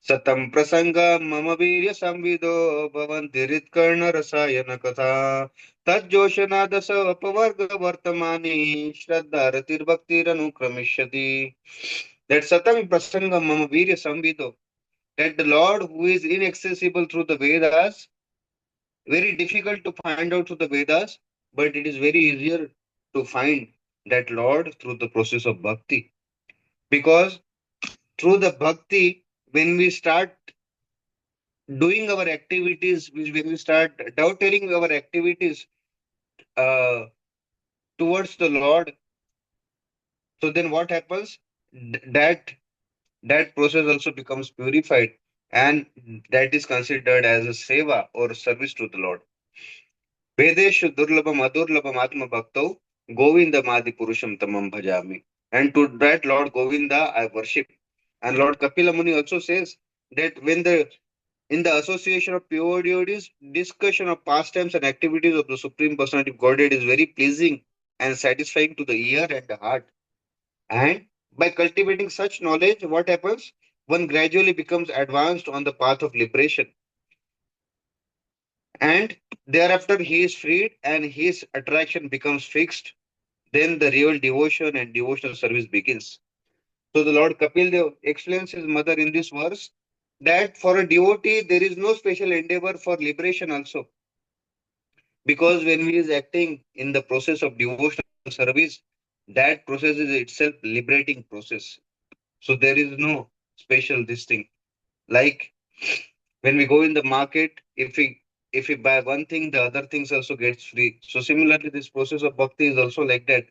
Satam prasanga mama virya samvido bhavanti ritkarna rasayana katha tajjoshana dasa apavarga vartamani shraddha ratir bhaktir anukramishati. That satam prasanga mama virya samvido, that the Lord who is inaccessible through the Vedas, very difficult to find out through the Vedas, but it is very easier to find that Lord through the process of bhakti. Because through the bhakti, when we start doing our activities, when we start doubting our activities uh, towards the Lord, so then what happens? That process also becomes purified, and that is considered as a seva or service to the Lord. Vedeshu durlabham adurlabham atma bhaktau Govindamadi Purusham Tamam Bhajami. And to that Lord Govinda I worship. And Lord Kapila Muni also says that when the in the association of pure devotees, discussion of pastimes and activities of the Supreme Personality of Godhead is very pleasing and satisfying to the ear and the heart. And by cultivating such knowledge, what happens? One gradually becomes advanced on the path of liberation. And thereafter he is freed and his attraction becomes fixed. Then the real devotion and devotional service begins. So the Lord Kapil Dev explains his mother in this verse that for a devotee there is no special endeavor for liberation also, because when he is acting in the process of devotional service, that process is itself liberating process. So there is no special this thing. Like when we go in the market, if we buy one thing, the other things also gets free. So similarly, this process of bhakti is also like that.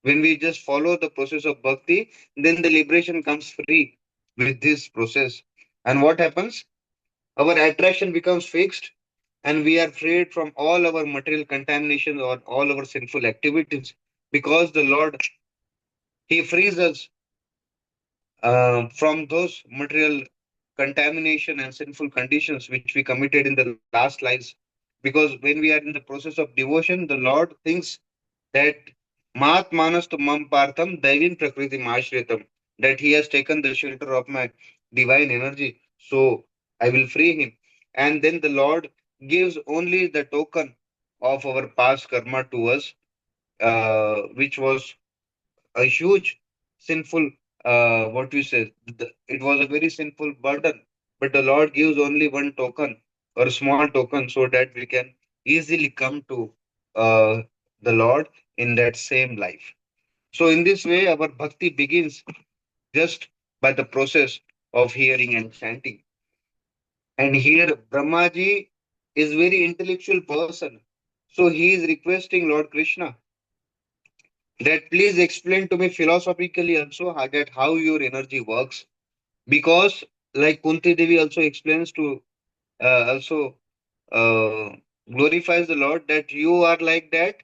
When we just follow the process of bhakti, then the liberation comes free with this process. And what happens? Our attraction becomes fixed, and we are freed from all our material contamination or all our sinful activities, because the Lord, He frees us from those material contamination and sinful conditions which we committed in the last lives. Because when we are in the process of devotion, the Lord thinks that Mat Manastu Mam Partham Daivin Prakriti Mashritam, that he has taken the shelter of my divine energy. So I will free him. And then the Lord gives only the token of our past karma to us, which was a huge sinful, what we say, it was a very sinful burden. But the Lord gives only one token or a small token so that we can easily come to uh, the Lord in that same life. So, in this way, our bhakti begins just by the process of hearing and chanting. And here, Brahmaji is very intellectual person. So, he is requesting Lord Krishna that please explain to me philosophically also how your energy works. Because, like Kunti Devi also explains to also uh, glorifies the Lord that you are like that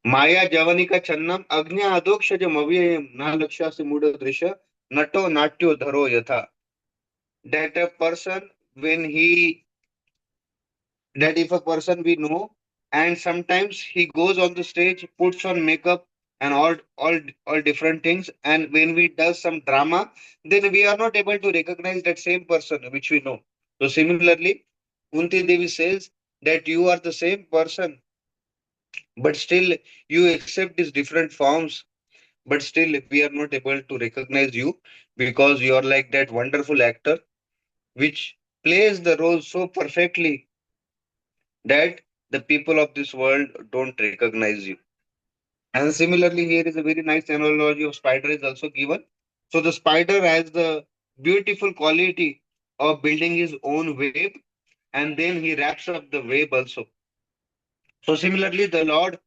Maya Javanika Channam Agnya Adokshajam Avyayam Na Lakshasi Muda Drisha Nato Natyo Dharo Yatha. That a person, when he, that if a person we know, and sometimes he goes on the stage, puts on makeup, and all different things. And when we do some drama, then we are not able to recognize that same person which we know. So similarly, Kunti Devi says that you are the same person, but still you accept these different forms, but still we are not able to recognize you because you are like that wonderful actor which plays the role so perfectly that the people of this world don't recognize you. And similarly, here is a very nice analogy of spider is also given. So the spider has the beautiful quality of building his own web, and then he wraps up the web also. So similarly, the Lord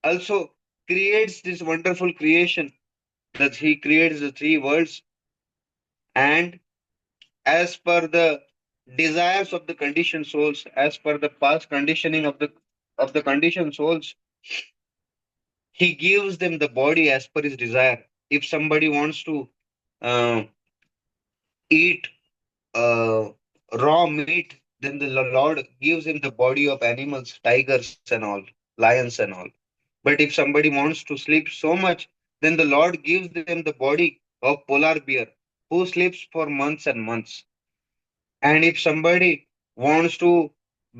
also creates this wonderful creation that he creates the three worlds, and as per the desires of the conditioned souls, as per the past conditioning of the conditioned souls, he gives them the body as per his desire. If somebody wants to uh, eat raw meat, then the Lord gives him the body of animals, tigers and all, lions and all. But if somebody wants to sleep so much, then the Lord gives them the body of polar bear, who sleeps for months and months. And if somebody wants to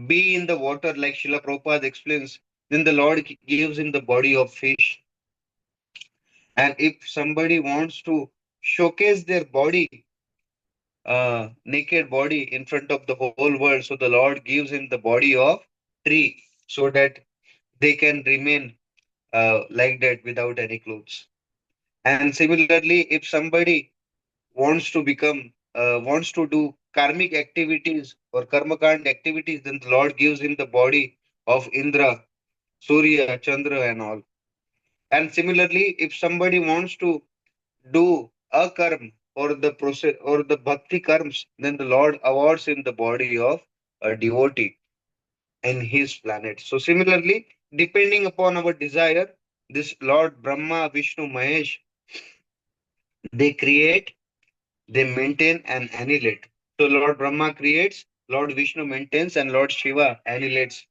be in the water, like Srila Prabhupada explains, then the Lord gives him the body of fish. And if somebody wants to showcase their body, naked body in front of the whole world, so the Lord gives him the body of tree so that they can remain like that without any clothes. And similarly, if somebody wants to do karmic activities or karmakand activities, then the Lord gives him the body of Indra, Surya, Chandra, and all. And similarly, if somebody wants to do a karm or the process or the bhakti karms, then the Lord awards him the body of a devotee in his planet. So similarly, depending upon our desire, this Lord Brahma, Vishnu, Mahesh, they create, they maintain and annihilate. So Lord Brahma creates, Lord Vishnu maintains, and Lord Shiva annihilates.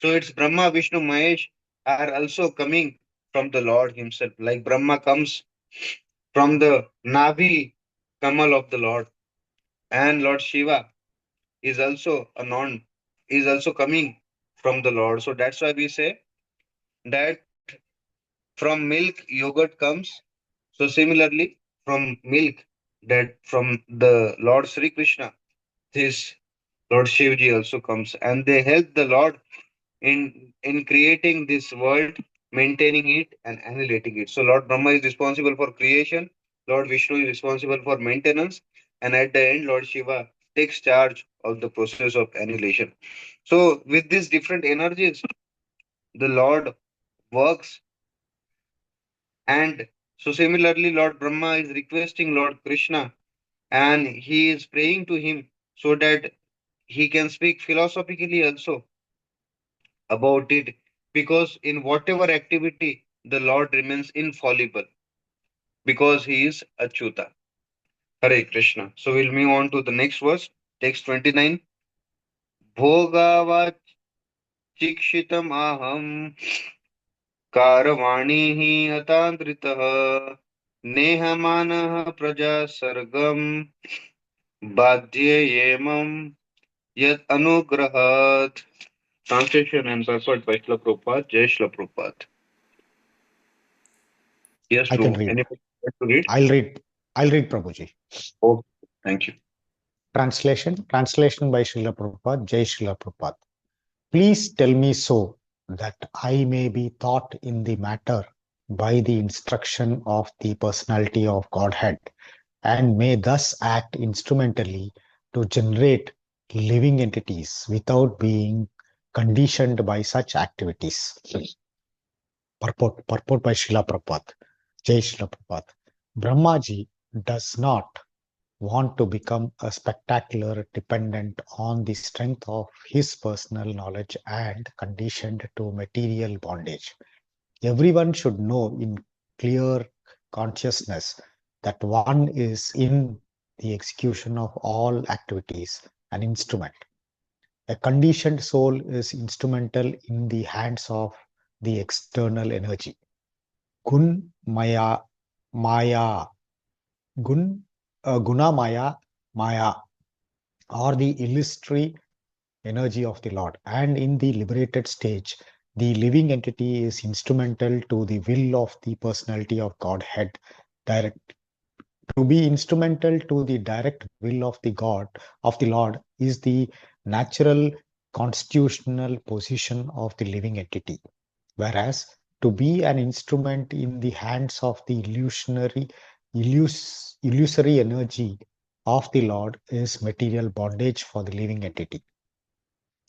So it's Brahma, Vishnu, Mahesh are also coming from the Lord Himself. Like Brahma comes from the Navi Kamal of the Lord, and Lord Shiva is also a non is also coming from the Lord. So that's why we say that from milk yogurt comes. So similarly, from milk, that from the Lord Sri Krishna, this Lord Shivji also comes, and they help the Lord in creating this world, maintaining it, and annihilating it. So Lord Brahma is responsible for creation, Lord Vishnu is responsible for maintenance, and at the end, Lord Shiva takes charge of the process of annihilation. So with these different energies, the Lord works, and so similarly, Lord Brahma is requesting Lord Krishna, and he is praying to him so that he can speak philosophically also about it, because in whatever activity the Lord remains infallible because he is Achyuta. Hare Krishna. So we'll move on to the next verse, text 29. Bhogava chikshitam aham कारवाणीः हतान्द्रितः नेहमानः प्रजा सर्गम बाध्येयेमं यत् अनुग्रहात्. Translation and purport by Srila Prabhupada. Jai Srila Prabhupada. Yes, I can Dhruv. read. Anybody like to read? I'll read Prabhuji. Oh, thank you. Translation by Srila Prabhupada, Jai Srila Prabhupada. Please tell me so that I may be taught in the matter by the instruction of the personality of Godhead, and may thus act instrumentally to generate living entities without being conditioned by such activities. Purport by Srila Prabhupada. Jai Srila Prabhupada. Brahmaji does not want to become a spectacular dependent on the strength of his personal knowledge and conditioned to material bondage. Everyone should know in clear consciousness that one is in the execution of all activities an instrument. A conditioned soul is instrumental in the hands of the external energy. Gun Maya, Guna Maya, or the illusory energy of the Lord. And in the liberated stage, the living entity is instrumental to the will of the personality of Godhead. Direct to be instrumental to the direct will of the Lord is the natural constitutional position of the living entity. Whereas to be an instrument in the hands of the illusory energy of the Lord is material bondage for the living entity.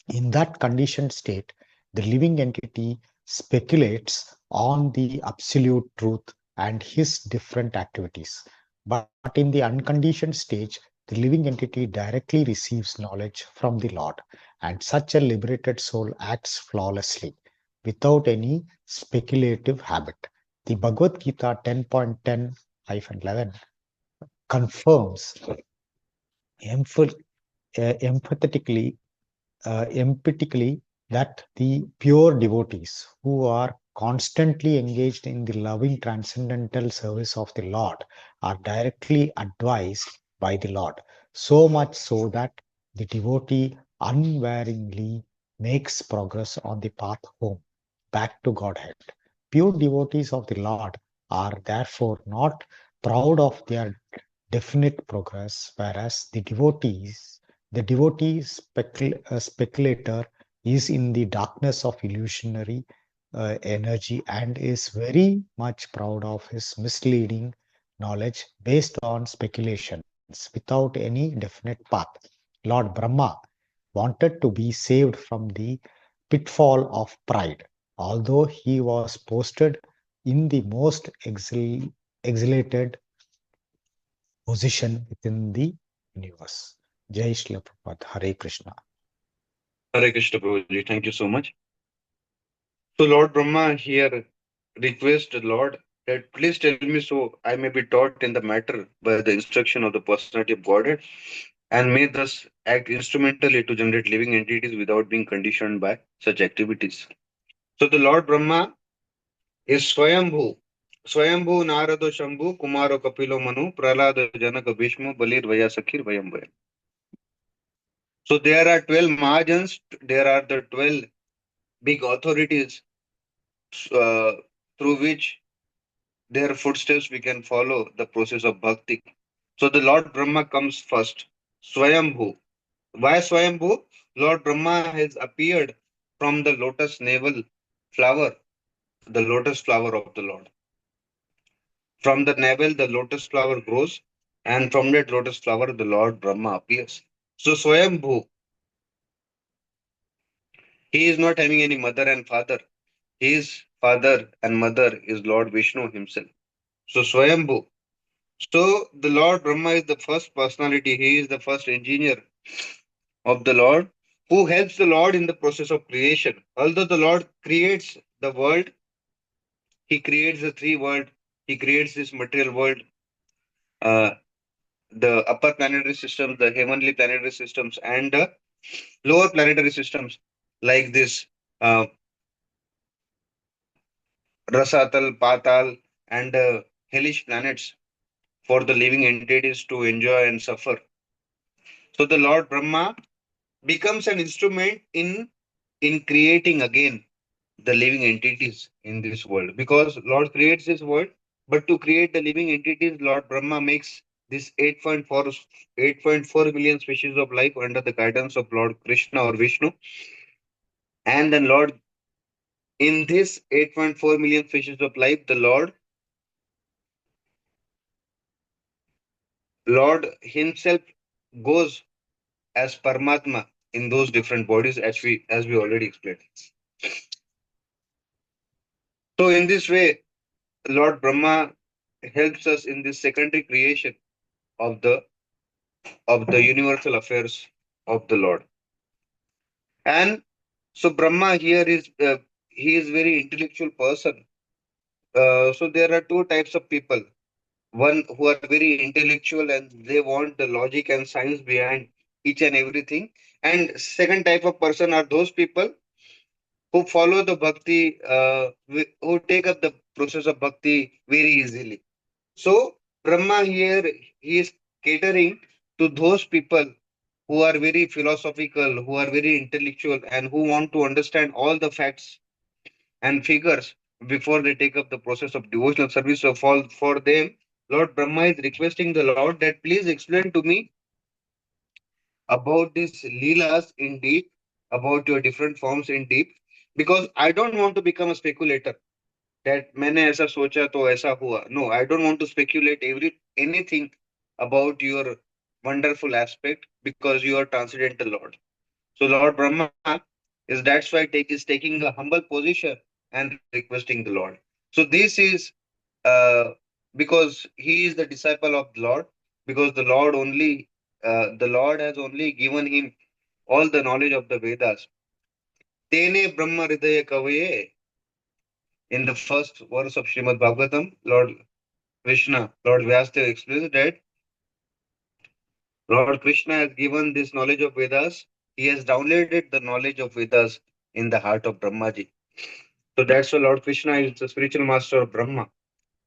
In that conditioned state, the living entity speculates on the absolute truth and his different activities. But in the unconditioned stage, the living entity directly receives knowledge from the Lord, and such a liberated soul acts flawlessly, without any speculative habit. The Bhagavad Gita 10.10-11 confirms emphatically that the pure devotees who are constantly engaged in the loving transcendental service of the Lord are directly advised by the Lord, so much so that the devotee unwaveringly makes progress on the path home, back to Godhead. Pure devotees of the Lord are therefore not proud of their definite progress, whereas the speculator is in the darkness of illusionary energy and is very much proud of his misleading knowledge based on speculations without any definite path. Lord Brahma wanted to be saved from the pitfall of pride, although he was posted in the most exalted position within the universe. Jai Shri Prabhupada, Hare Krishna. Hare Krishna Prabhuji, thank you so much. So Lord Brahma here requests the Lord that please tell me so I may be taught in the matter by the instruction of the personality of Godhead and may thus act instrumentally to generate living entities without being conditioned by such activities. So the Lord Brahma is Swayambhu. Swayambhu Narado Shambhu Kumaro Kapilo Manu Pralada Janaka Bhishma Balir Vaya Sakir Vayambhaya. So there are 12 Mahajans, there are the 12 big authorities uh, through which their footsteps we can follow the process of bhakti. So the Lord Brahma comes first. Swayambhu. Why Swayambhu? Lord Brahma has appeared from the lotus navel flower, the lotus flower of the Lord. From the navel, the lotus flower grows, and from that lotus flower, the Lord Brahma appears. So Swayambhu, he is not having any mother and father. His father and mother is Lord Vishnu himself. So Swayambhu. So the Lord Brahma is the first personality. He is the first engineer of the Lord who helps the Lord in the process of creation. Although the Lord creates the world, he creates the three world, he creates this material world, uh, the upper planetary systems, the heavenly planetary systems, and the lower planetary systems like this Rasatal, Patal, and hellish planets for the living entities to enjoy and suffer. So the Lord Brahma becomes an instrument in creating again the living entities in this world, because Lord creates this world, but to create the living entities, Lord Brahma makes this 8.4 million species of life under the guidance of Lord Krishna or Vishnu. And then Lord, in this 8.4 million species of life, the Lord himself goes as Paramatma in those different bodies, as we already explained. So in this way, Lord Brahma helps us in this secondary creation of the universal affairs of the Lord. And so Brahma here is he is very intellectual person. So there are two types of people. One who are very intellectual and they want the logic and science behind each and everything. And second type of person are those people who follow the bhakti, who take up the process of bhakti very easily. So Brahma here, he is catering to those people who are very philosophical, who are very intellectual, and who want to understand all the facts and figures before they take up the process of devotional service. So for them, Lord Brahma is requesting the Lord that please explain to me about these leelas in deep, about your different forms in deep, because I don't want to become a speculator. That मैंने ऐसा सोचा तो ऐसा हुआ. No, I don't want to speculate anything about your wonderful aspect because you are transcendental Lord. So Lord Brahma is taking a humble position and requesting the Lord. So this is uh, because he is the disciple of the Lord, because the Lord has only given him all the knowledge of the Vedas. Tene Brahma Hridaya Kavaye, in the first verse of Srimad Bhagavatam, Lord Vyasdev explains that Lord Krishna has given this knowledge of Vedas. He has downloaded the knowledge of Vedas in the heart of Brahmaji. So that's why Lord Krishna is the spiritual master of Brahma.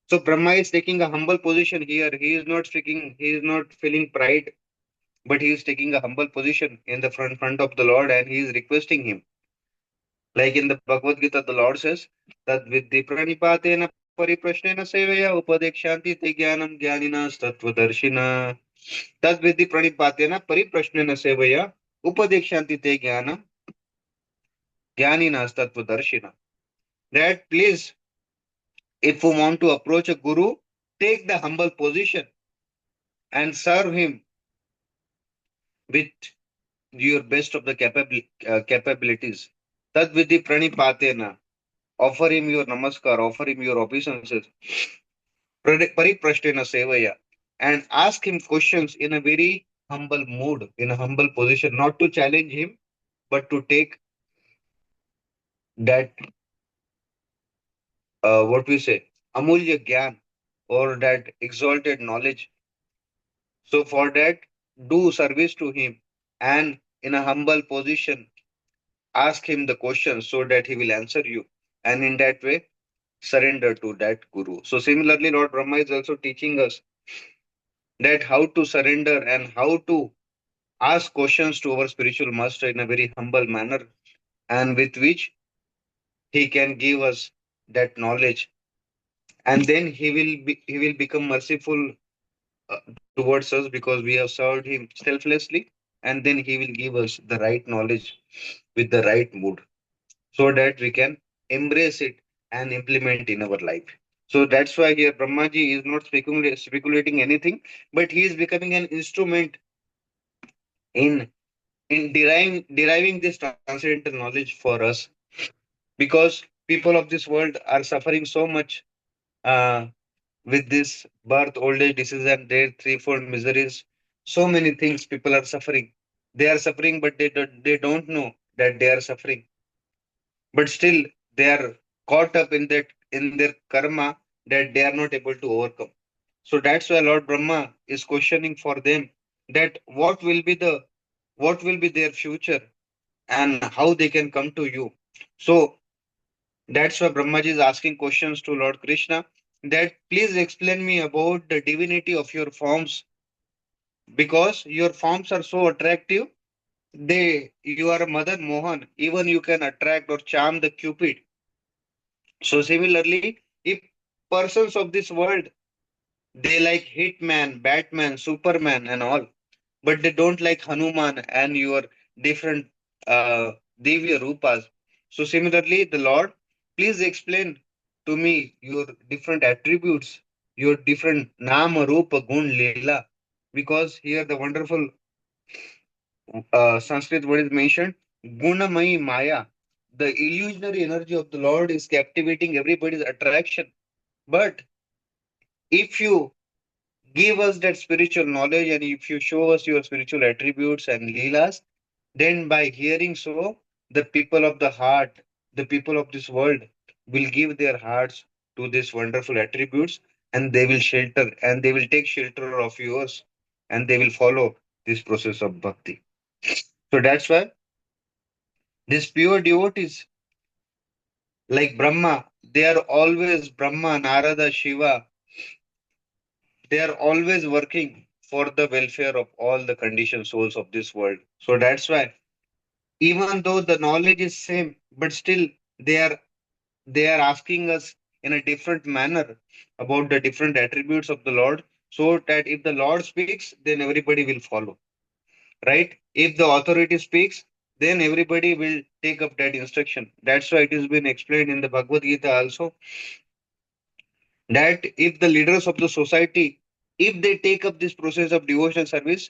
So Brahma is taking a humble position here. He is not feeling pride, but he is taking a humble position in the front of the Lord, and he is requesting him. Like in the Bhagavad Gita, the Lord says that with the pranipatena pariprashnena sevaya upadekshanti te jnanam jnaninas tattvadarshina. Tad with the pranipatena pariprashnena sevaya upadekshanti te jnanam jnaninas tattvadarshina. That please, if you want to approach a guru, take the humble position and serve him with your best of the capabilities. Tad vidhi pranipatena. Offer him your namaskar, offer him your obeisances. Pariprashtena sevaya. And ask him questions in a very humble mood, in a humble position, not to challenge him, but to take that, what we say, amulya gyan, or that exalted knowledge. So for that, do service to him and in a humble position, ask him the questions so that he will answer you. And in that way, surrender to that guru. So similarly, Lord Brahma is also teaching us that how to surrender and how to ask questions to our spiritual master in a very humble manner, and with which he can give us that knowledge, and then he will become merciful towards us because we have served him selflessly, and then he will give us the right knowledge with the right mood so that we can embrace it and implement in our life. So that's why here Brahmaji is not speculating anything, but he is becoming an instrument in deriving this transcendental knowledge for us, because people of this world are suffering so much uh, with this birth, old age, disease, and their threefold miseries. So many things people are suffering. They are suffering, but they don't know that they are suffering. But still, they are caught up in their karma that they are not able to overcome. So that's why Lord Brahma is questioning for them that what will be their future and how they can come to you. So that's why Brahmaji is asking questions to Lord Krishna that please explain me about the divinity of your forms, because your forms are so attractive. You are a Mother Mohan, even you can attract or charm the Cupid. So similarly, if persons of this world, they like Hitman, Batman, Superman, and all, but they don't like Hanuman and your different Divya Rupas. So similarly, the Lord, please explain to me your different attributes, your different Nama, Rupa, Gun, Leela, because here the wonderful Sanskrit word is mentioned, Gunamai Maya. The illusionary energy of the Lord is captivating everybody's attraction. But if you give us that spiritual knowledge and if you show us your spiritual attributes and leelas, then by hearing so, the people of the heart, the people of this world will give their hearts to these wonderful attributes, and they will shelter and they will take shelter of yours, and they will follow this process of bhakti. So that's why these pure devotees, Like Brahma, they are always Brahma, Narada, Shiva. They are always working for the welfare of all the conditioned souls of this world. So that's why, even though the knowledge is same, but still they are they are asking us in a different manner about the different attributes of the Lord, so that if the Lord speaks, then everybody will follow. Right? If the authority speaks, then everybody will take up that instruction. That's why it has been explained in the Bhagavad Gita also, that if the leaders of the society, if they take up this process of devotional service,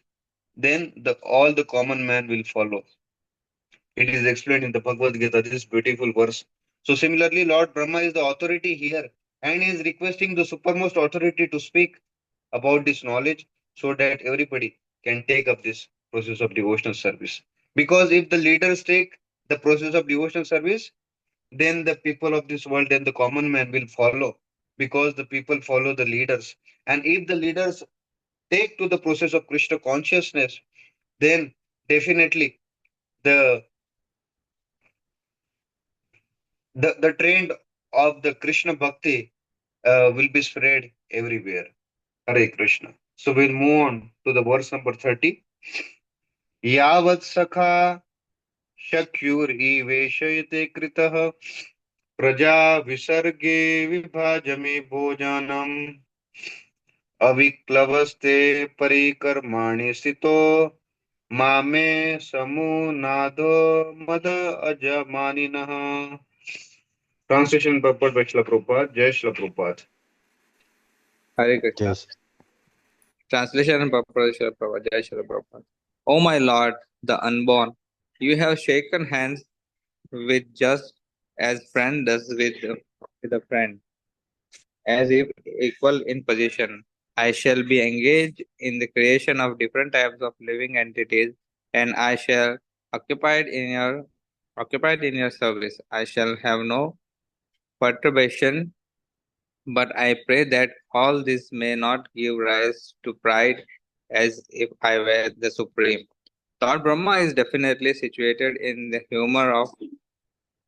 then all the common man will follow. It is explained in the Bhagavad Gita, this beautiful verse. So similarly, Lord Brahma is the authority here, and he is requesting the supermost authority to speak about this knowledge, so that everybody can take up this process of devotional service. Because if the leaders take the process of devotional service, then the people of this world, then the common man will follow, because the people follow the leaders. And if the leaders take to the process of Krishna consciousness, then definitely the the trend of the Krishna Bhakti will be spread everywhere. Hare Krishna. So we'll move on to the verse number 30. Yavat sakha शक्युर्हीवेशयते कृतः प्रजा विसर्गे विभाजमे भोजानम् अविक्लवस्ते परिकर्माणि स्थितो मामे समुनादो मद अजमानिनः. Translation purport by Srila Prabhupada. Jai Srila Prabhupada. Hare Jai Krishna. Translation and purpose, Srila Prabhupada. Jai Srila Prabhupada. O my Lord, the unborn, you have shaken hands with just as friend does with a friend, as if equal in position. I shall be engaged in the creation of different types of living entities, and I shall occupied in your occupied in your service. I shall have no perturbation, but I pray that all this may not give rise to pride as if I were the supreme. Lord Brahma is definitely situated in the humor of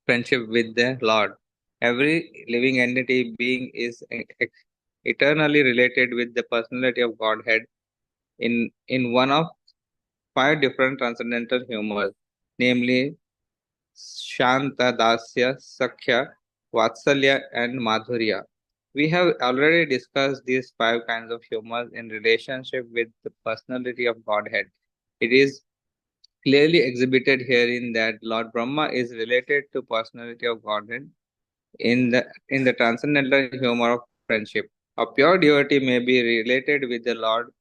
friendship with the Lord. Every living entity being is eternally related with the personality of Godhead in one of five different transcendental humors, namely Shanta, Dasya, Sakhya, Vatsalya, and Madhurya. We have already discussed these five kinds of humors in relationship with the personality of Godhead. It is clearly exhibited herein that Lord Brahma is related to personality of Godhead in the transcendental humor of friendship. A pure devotee may be related with the Lord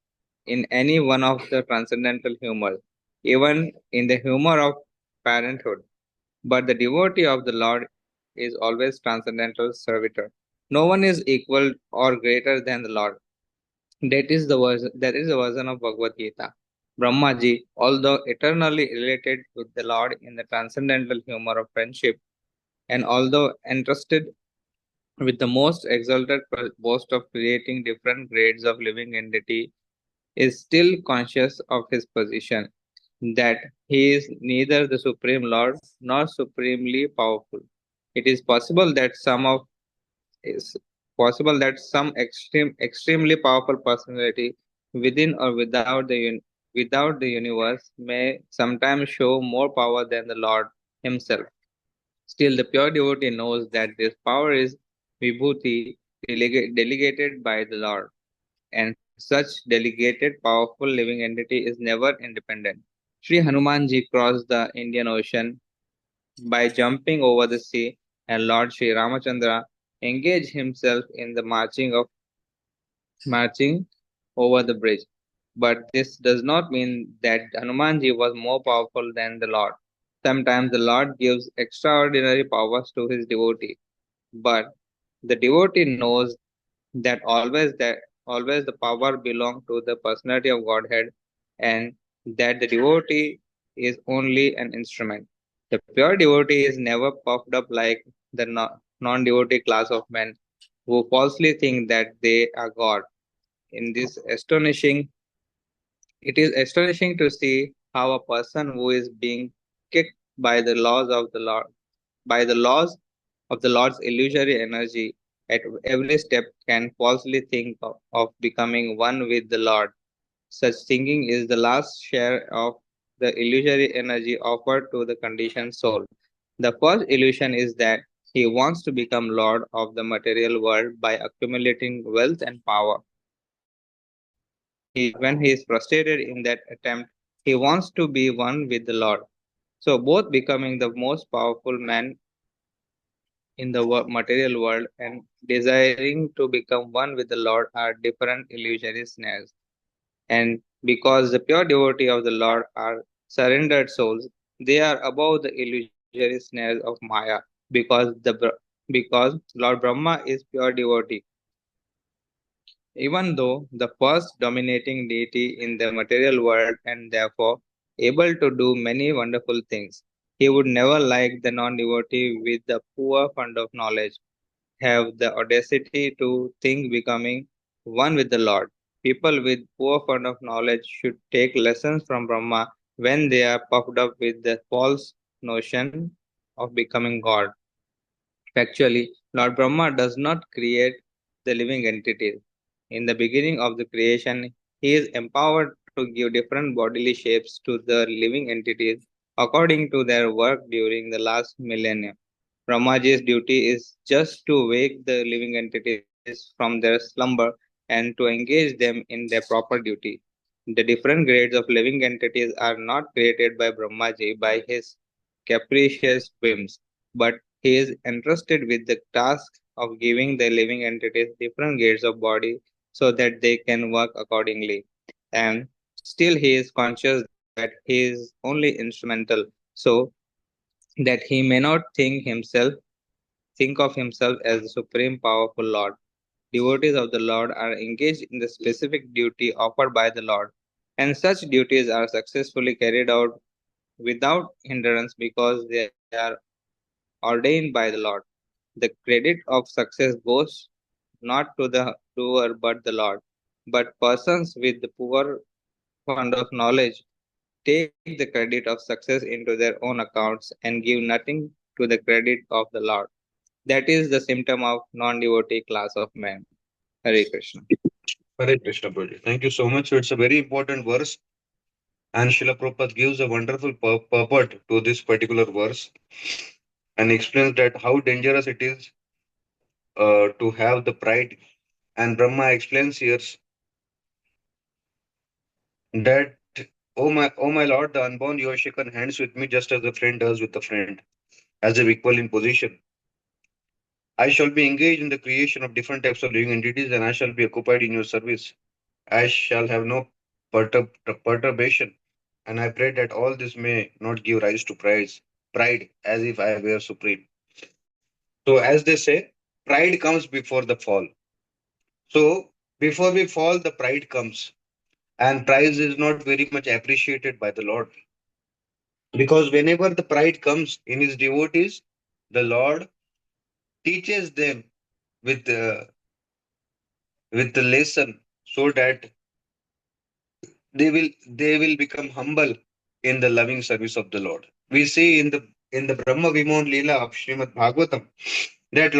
in any one of the transcendental humors, even in the humor of parenthood. But the devotee of the Lord is always transcendental servitor. No one is equal or greater than the Lord. That is the version of Bhagavad Gita. Brahmaji, although eternally related with the Lord in the transcendental humor of friendship, and although entrusted with the most exalted boast of creating different grades of living entity, is still conscious of his position, that he is neither the Supreme Lord nor supremely powerful. It is possible that some extremely powerful personality within or without the universe may sometimes show more power than the Lord himself. Still, the pure devotee knows that this power is vibhuti delegated by the Lord, and such delegated powerful living entity is never independent. Sri Hanumanji crossed the Indian Ocean by jumping over the sea, and Lord Sri Ramachandra engaged himself in the marching over the bridge. But this does not mean that Hanumanji was more powerful than the Lord. Sometimes the Lord gives extraordinary powers to his devotee, but the devotee knows that always the power belongs to the personality of Godhead, and that the devotee is only an instrument. The pure devotee is never puffed up like the non-devotee class of men who falsely think that they are God. In this astonishing, it is astonishing to see how a person who is being kicked by the laws of the Lord, by the laws of the Lord's illusory energy at every step can falsely think of becoming one with the Lord. Such thinking is the last share of the illusory energy offered to the conditioned soul. The first illusion is that he wants to become Lord of the material world by accumulating wealth and power. When he is frustrated in that attempt, he wants to be one with the Lord. So, both becoming the most powerful man in the material world and desiring to become one with the Lord are different illusory snares. And because the pure devotee of the Lord are surrendered souls, they are above the illusory snares of Maya, because Lord Brahma is pure devotee. Even though the first dominating deity in the material world and therefore able to do many wonderful things, he would never like the non-devotee with the poor fund of knowledge have the audacity to think becoming one with the Lord. People with poor fund of knowledge should take lessons from Brahma when they are puffed up with the false notion of becoming God. Factually, Lord Brahma does not create the living entities. In the beginning of the creation, he is empowered to give different bodily shapes to the living entities according to their work during the last millennium. Brahmaji's duty is just to wake the living entities from their slumber and to engage them in their proper duty. The different grades of living entities are not created by Brahmaji by his capricious whims, but he is entrusted with the task of giving the living entities different grades of body so that they can work accordingly. And still he is conscious that he is only instrumental, so that he may not think of himself as the supreme powerful Lord. Devotees of the Lord are engaged in the specific duty offered by the Lord, and such duties are successfully carried out without hindrance because they are ordained by the Lord. The credit of success goes not to the doer but the Lord. But persons with the poor fund of knowledge take the credit of success into their own accounts and give nothing to the credit of the Lord. That is the symptom of non-devotee class of men. Hare Krishna. Hare Krishna, Prabhuji. Thank you so much. So it's a very important verse, and Srila Prabhupada gives a wonderful purport to this particular verse and explains that how dangerous it is to have the pride. And Brahma explains here that, oh my Lord, the unborn, you have shaken hands with me just as a friend does with a friend, as a equal in position. I shall be engaged in the creation of different types of living entities, and I shall be occupied in your service. I shall have no perturbation, and I pray that all this may not give rise to pride, as if I were supreme. So, as they say, pride comes before the fall. So, before we fall, the pride comes, and pride is not very much appreciated by the Lord, because whenever the pride comes in His devotees, the Lord teaches them with the with the lesson so that they will become humble in the loving service of the Lord. We see in the Brahma Vimon Leela of Srimad Bhagavatam that uh,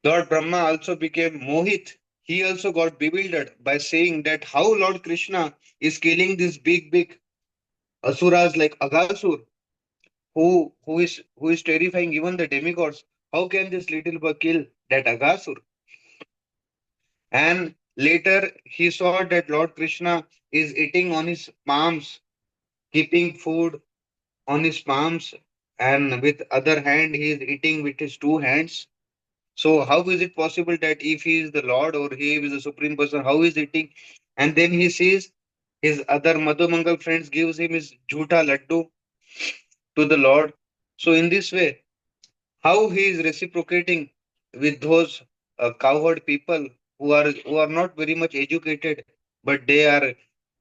Lord Brahma also became Mohit. He also got bewildered by saying that how Lord Krishna is killing these big asuras like Agasur, who is terrifying even the demigods. How can this little boy kill that Agasur? And later he saw that Lord Krishna is eating on his palms, keeping food on his palms, and with other hand he is eating with his two hands. So how is it possible that if he is the Lord or he is the supreme person, how is eating? And then he sees his other Madhumangal friends gives him his jhuta laddu to the Lord. So in this way, how he is reciprocating with those cowherd people who are not very much educated, but they are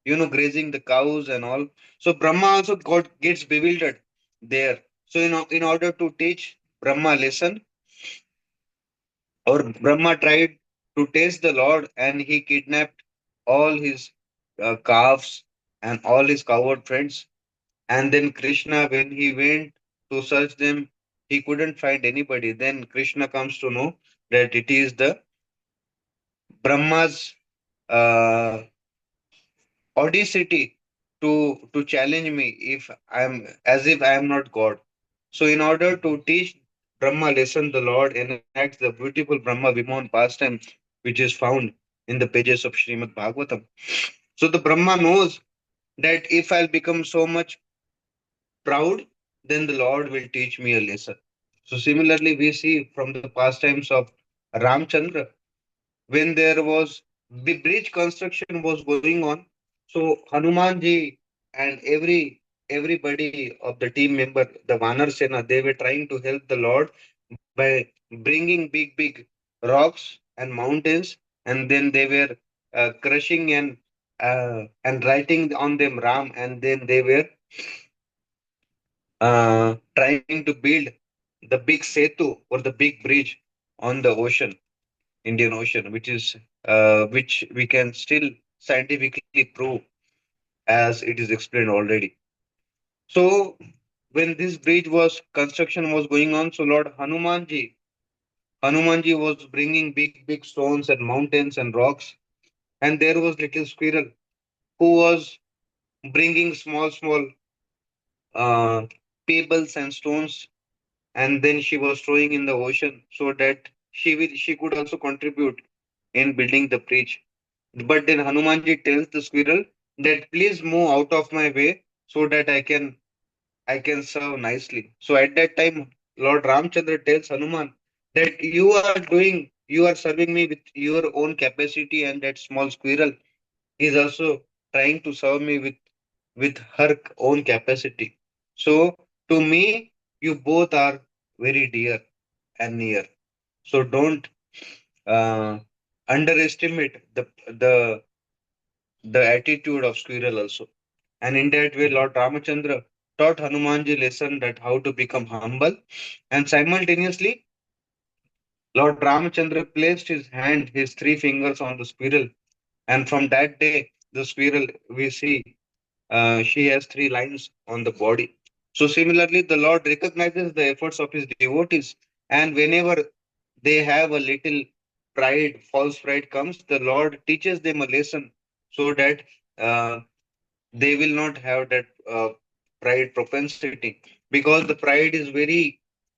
grazing the cows and all. So Brahma also gets bewildered there. So in order to teach Brahma lesson, or Brahma tried to test the Lord, and he kidnapped all his calves and all his coward friends. And then Krishna, when he went to search them, he couldn't find anybody. Then Krishna comes to know that it is the Brahma's uh, audacity to challenge me if I'm as if I am not God. So in order to teach Brahma lesson, the Lord enacts the beautiful Brahma Vimohan pastime, which is found in the pages of Srimad Bhagavatam. So the Brahma knows that if I'll become so much proud, then the Lord will teach me a lesson. So similarly, we see from the pastimes of Ramchandra, when there was the bridge construction was going on. So Hanumanji and everybody of the team member, the Vanar Sena, they were trying to help the Lord by bringing big rocks and mountains, and then they were crushing and writing on them Ram, and then they were trying to build the big setu or the big bridge on the ocean, Indian Ocean, which we can still scientifically prove as it is explained already. So when this bridge was construction was going on, so Lord Hanumanji was bringing big stones and mountains and rocks, and there was little squirrel who was bringing small uh, pebbles and stones, and then she was throwing in the ocean so that she could also contribute in building the bridge. But then Hanumanji tells the squirrel that please move out of my way so that I can serve nicely. So at that time, Lord Ramchandra tells Hanuman that you are serving me with your own capacity, and that small squirrel is also trying to serve me with her own capacity. So to me, you both are very dear and near. So don't uh, underestimate the attitude of squirrel also. And in that way, Lord Ramachandra taught Hanumanji lesson that how to become humble. And simultaneously, Lord Ramachandra placed his three fingers on the squirrel. And from that day, the squirrel we see she has three lines on the body. So similarly, the Lord recognizes the efforts of his devotees, and whenever they have a little pride, false pride comes, the Lord teaches them a lesson so that uh, they will not have that pride propensity, because the pride is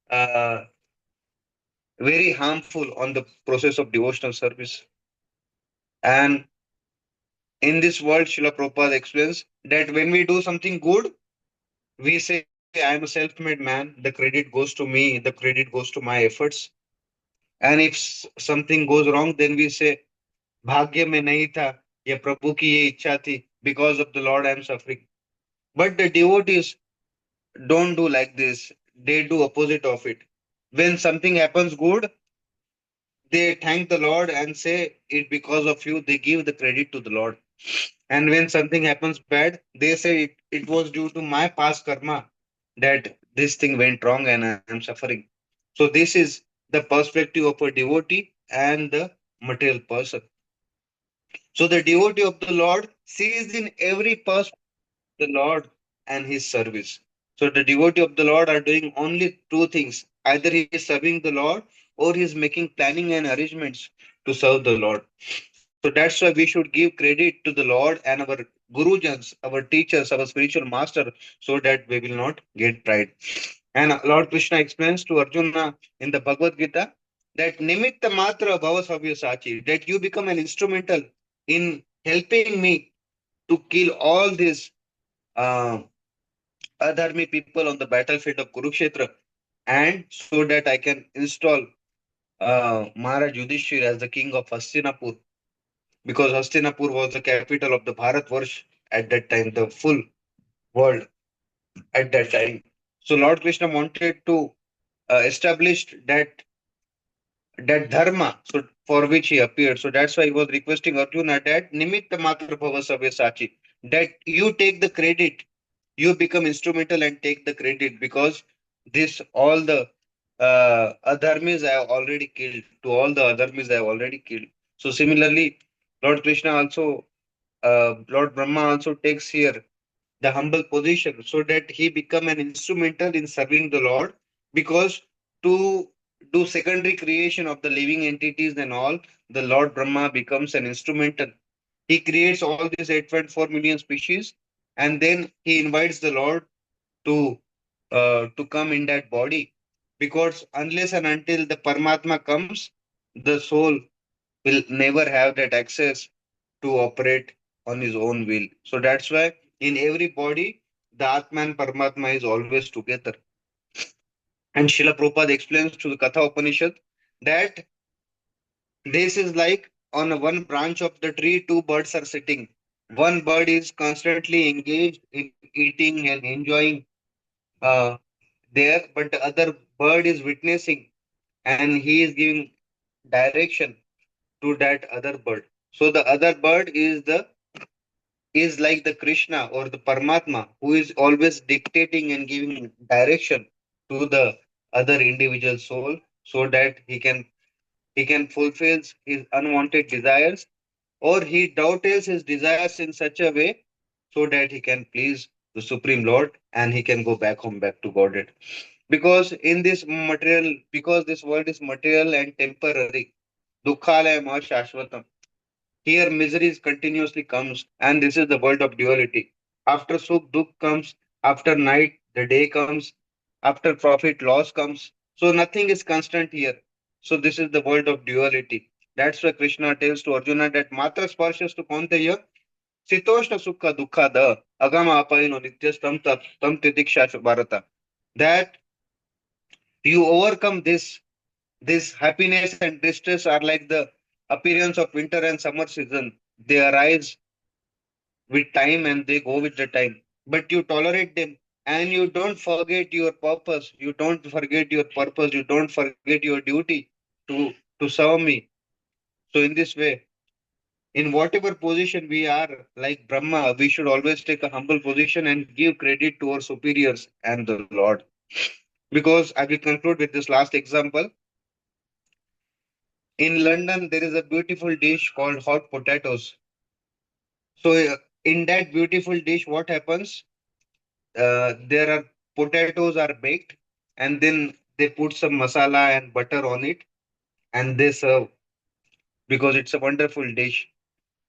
uh, very harmful on the process of devotional service. And in this world, Srila Prabhupada explains that when we do something good, we say, I am a self-made man, the credit goes to me, the credit goes to my efforts. And if something goes wrong, then we say, Bhagya mein nahi tha, ya Prabhu ki ye ichha thi, because of the Lord I am suffering. But the devotees don't do like this. They do opposite of it. When something happens good, they thank the Lord and say it because of you. They give the credit to the Lord. And when something happens bad, they say it was due to my past karma that this thing went wrong and I am suffering. So this is the perspective of a devotee and the material person. So the devotee of the Lord sees in every person the Lord and his service. So the devotee of the Lord are doing only two things. Either he is serving the Lord or he is making planning and arrangements to serve the Lord. So that's why we should give credit to the Lord and our gurujans, our teachers, our spiritual master, so that we will not get pride. And Lord Krishna explains to Arjuna in the Bhagavad Gita that nimitta matra bhava savya sachi, that you become an instrumental in helping me to kill all these uh, adharmi people on the battlefield of Kurukshetra, and so that I can install Maharaj Yudhishthir as the king of Hastinapur, because Hastinapur was the capital of the Bharatvarsh at that time, the full world at that time. So Lord Krishna wanted to establish that dharma, so for which he appeared. So that's why he was requesting Arjuna that nimitta matra bhava sabyasachi, that you take the credit, you become instrumental and take the credit, because this all the adharmis I have already killed. To all the adharmis I have already killed. So similarly, Lord Krishna also Lord Brahma also takes here the humble position so that he become an instrumental in serving the Lord, because to do secondary creation of the living entities and all, the Lord Brahma becomes an instrumental. He creates all these 8.4 million species, and then he invites the Lord to come in that body, because unless and until the Paramatma comes, the soul will never have that access to operate on his own will. So that's why in every body, the Atma and Paramatma is always together. And Srila Prabhupada explains to the Katha Upanishad that this is like on a one branch of the tree, two birds are sitting. One bird is constantly engaged in eating and enjoying uh, there, but the other bird is witnessing and he is giving direction to that other bird. So the other bird is like the Krishna or the Paramatma, who is always dictating and giving direction to the other individual soul, so that he can fulfill his unwanted desires, or he dovetails his desires in such a way so that he can please the Supreme Lord and he can go back home, back to Godhead. Because this world is material and temporary, dukkhalayam shashvatam. Here, miseries continuously comes, and this is the world of duality. After sukh, dukh comes. After night, the day comes. After profit, loss comes. So nothing is constant here. So this is the world of duality. That's why Krishna tells to Arjuna that matra sparshas to kaunteya sitoshna sukha dukha da agama apaino nityas tam titiksha bharata. That you overcome this happiness and distress are like the appearance of winter and summer season. They arise with time and they go with the time. But you tolerate them and you don't forget your purpose. You don't forget your purpose. You don't forget your duty to serve me. So in this way, in whatever position we are, like Brahma, we should always take a humble position and give credit to our superiors and the Lord. Because I will conclude with this last example. In London, there is a beautiful dish called hot potatoes. So in that beautiful dish, what happens? There are potatoes are baked, and then they put some masala and butter on it, and they serve because it's a wonderful dish.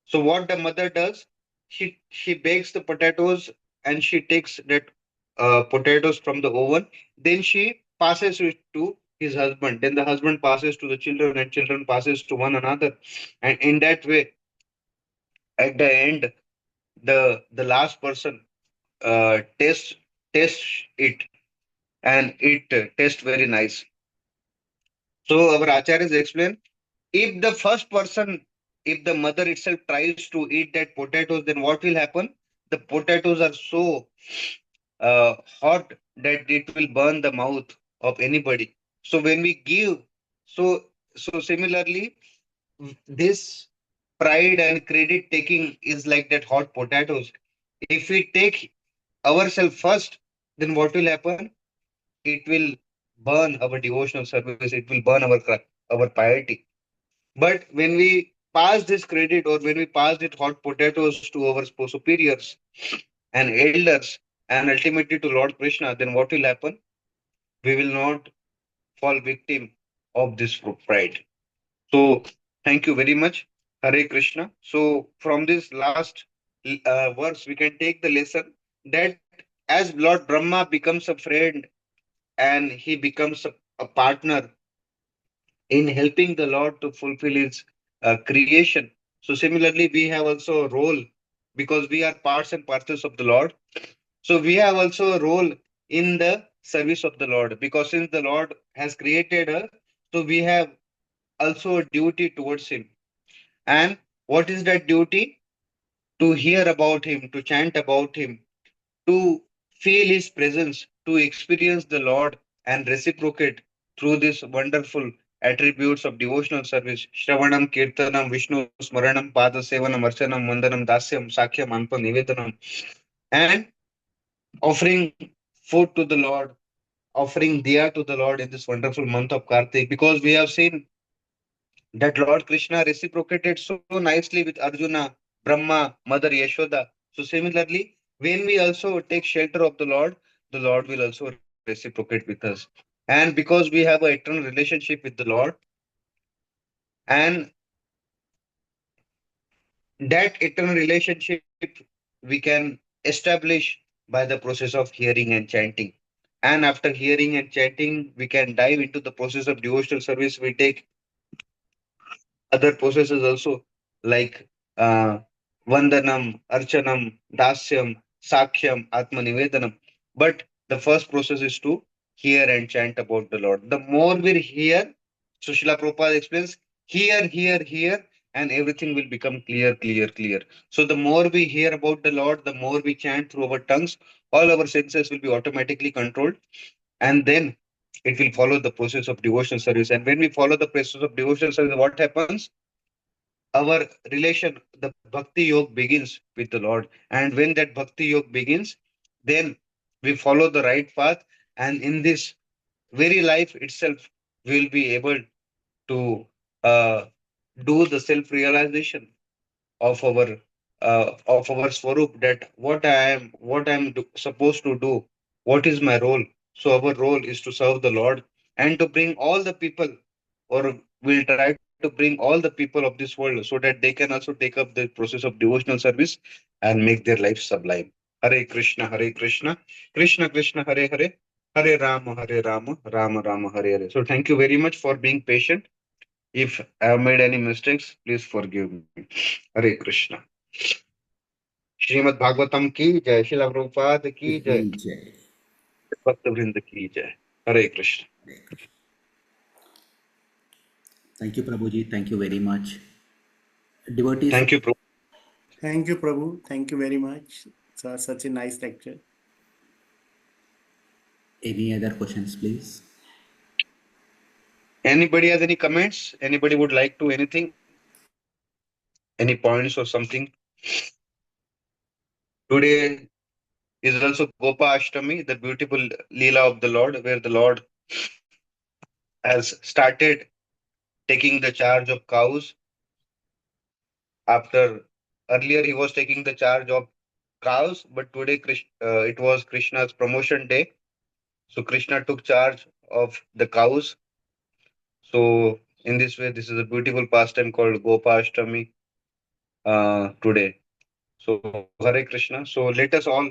So what the mother does, she bakes the potatoes and she takes that potatoes from the oven. Then she passes it to his husband. Then the husband passes to the children, and children passes to one another. And in that way, at the end, the last person taste it, and it tastes very nice. So our acharyas explain, if the first person, if the mother itself tries to eat that potatoes, then what will happen? The potatoes are so hot that it will burn the mouth of anybody. So when we give, so so similarly, this pride and credit taking is like that hot potatoes. If we take ourselves first, then what will happen? It will burn our devotional service. It will burn our piety. But when we pass this credit, or when we pass it hot potatoes to our superiors and elders and ultimately to Lord Krishna, then what will happen? We will not fall victim of this pride. So thank you very much. Hare Krishna. So from this last verse, we can take the lesson that as Lord Brahma becomes a friend and he becomes a partner in helping the Lord to fulfill his creation. So similarly, we have also a role, because we are parts and parcels of the Lord. So we have also a role in the service of the Lord, because since the Lord has created us, so we have also a duty towards him. And what is that duty? To hear about him, to chant about him, to feel his presence, to experience the Lord and reciprocate through these wonderful attributes of devotional service. Shravanam, Kirtanam, Vishnu, Smaranam, Pada Sevanam, Archanam, Vandanam, Dasyam, Sakyam, Anpa, Nivedanam, and offering food to the Lord, offering diya to the Lord in this wonderful month of Kartik, because we have seen that Lord Krishna reciprocated so nicely with Arjuna. Brahma, Mother Yashoda. So similarly, when we also take shelter of the Lord will also reciprocate with us. And because we have an eternal relationship with the Lord, and that eternal relationship we can establish by the process of hearing and chanting. And after hearing and chanting, we can dive into the process of devotional service. We take other processes also, like Vandanam, Archanam, Dasyam, Sakhyam, Atmanivedanam. But the first process is to hear and chant about the Lord. The more we hear, so Srila Prabhupada explains, hear, and everything will become clear. So the more we hear about the Lord, the more we chant through our tongues, all our senses will be automatically controlled, and then it will follow the process of devotional service. And when we follow the process of devotional service, what happens? Our relation, the bhakti yoga begins with the Lord. And when that bhakti yoga begins, then we follow the right path. And in this very life itself, we will be able to uh, do the self realization of our swarup, that what I'm supposed to do, what is my role. So our role is to serve the Lord and to bring all the people, or we'll try to bring all the people of this world, so that they can also take up the process of devotional service and make their life sublime. Hare Krishna, Krishna Krishna, Hare Hare, Hare Rama, Rama Rama, Hare Hare. So thank you very much for being patient. If I have made any mistakes, please forgive me. Hare Krishna. Shrimad Bhagavatam की जय, श्रील प्रभुपाद की जय, Jai. भक्त वृंद की जय. हरे Krishna. Thank you, Prabhuji. Thank you very much. Devotees, Thank you, Prabhu. Thank you, Prabhu. Thank you very much. It's such a nice lecture. any other questions, please? Anybody has any comments? Anybody would like to anything? Any points or something? Today is also Gopa Ashtami, the beautiful Leela of the Lord, where the Lord has started taking the charge of cows. After earlier he was taking the charge of cows, but today it was Krishna's promotion day. So Krishna took charge of the cows. So in this way, this is a beautiful pastime called Gopa Ashtami today. So Hare Krishna. So let us all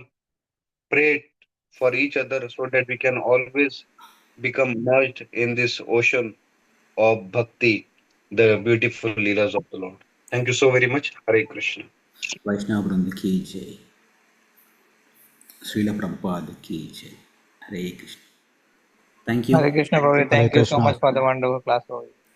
pray for each other so that we can always become merged in this ocean of bhakti, the beautiful leelas of the Lord. Thank you so very much. Hare Krishna. Vaishnava Branda ki jai. Srila Prabhupada ki jai. Hare Krishna. Thank you. Hare Krishna, Prabhu. Hare Thank you so Krishna. much for the wonderful class, Prabhu.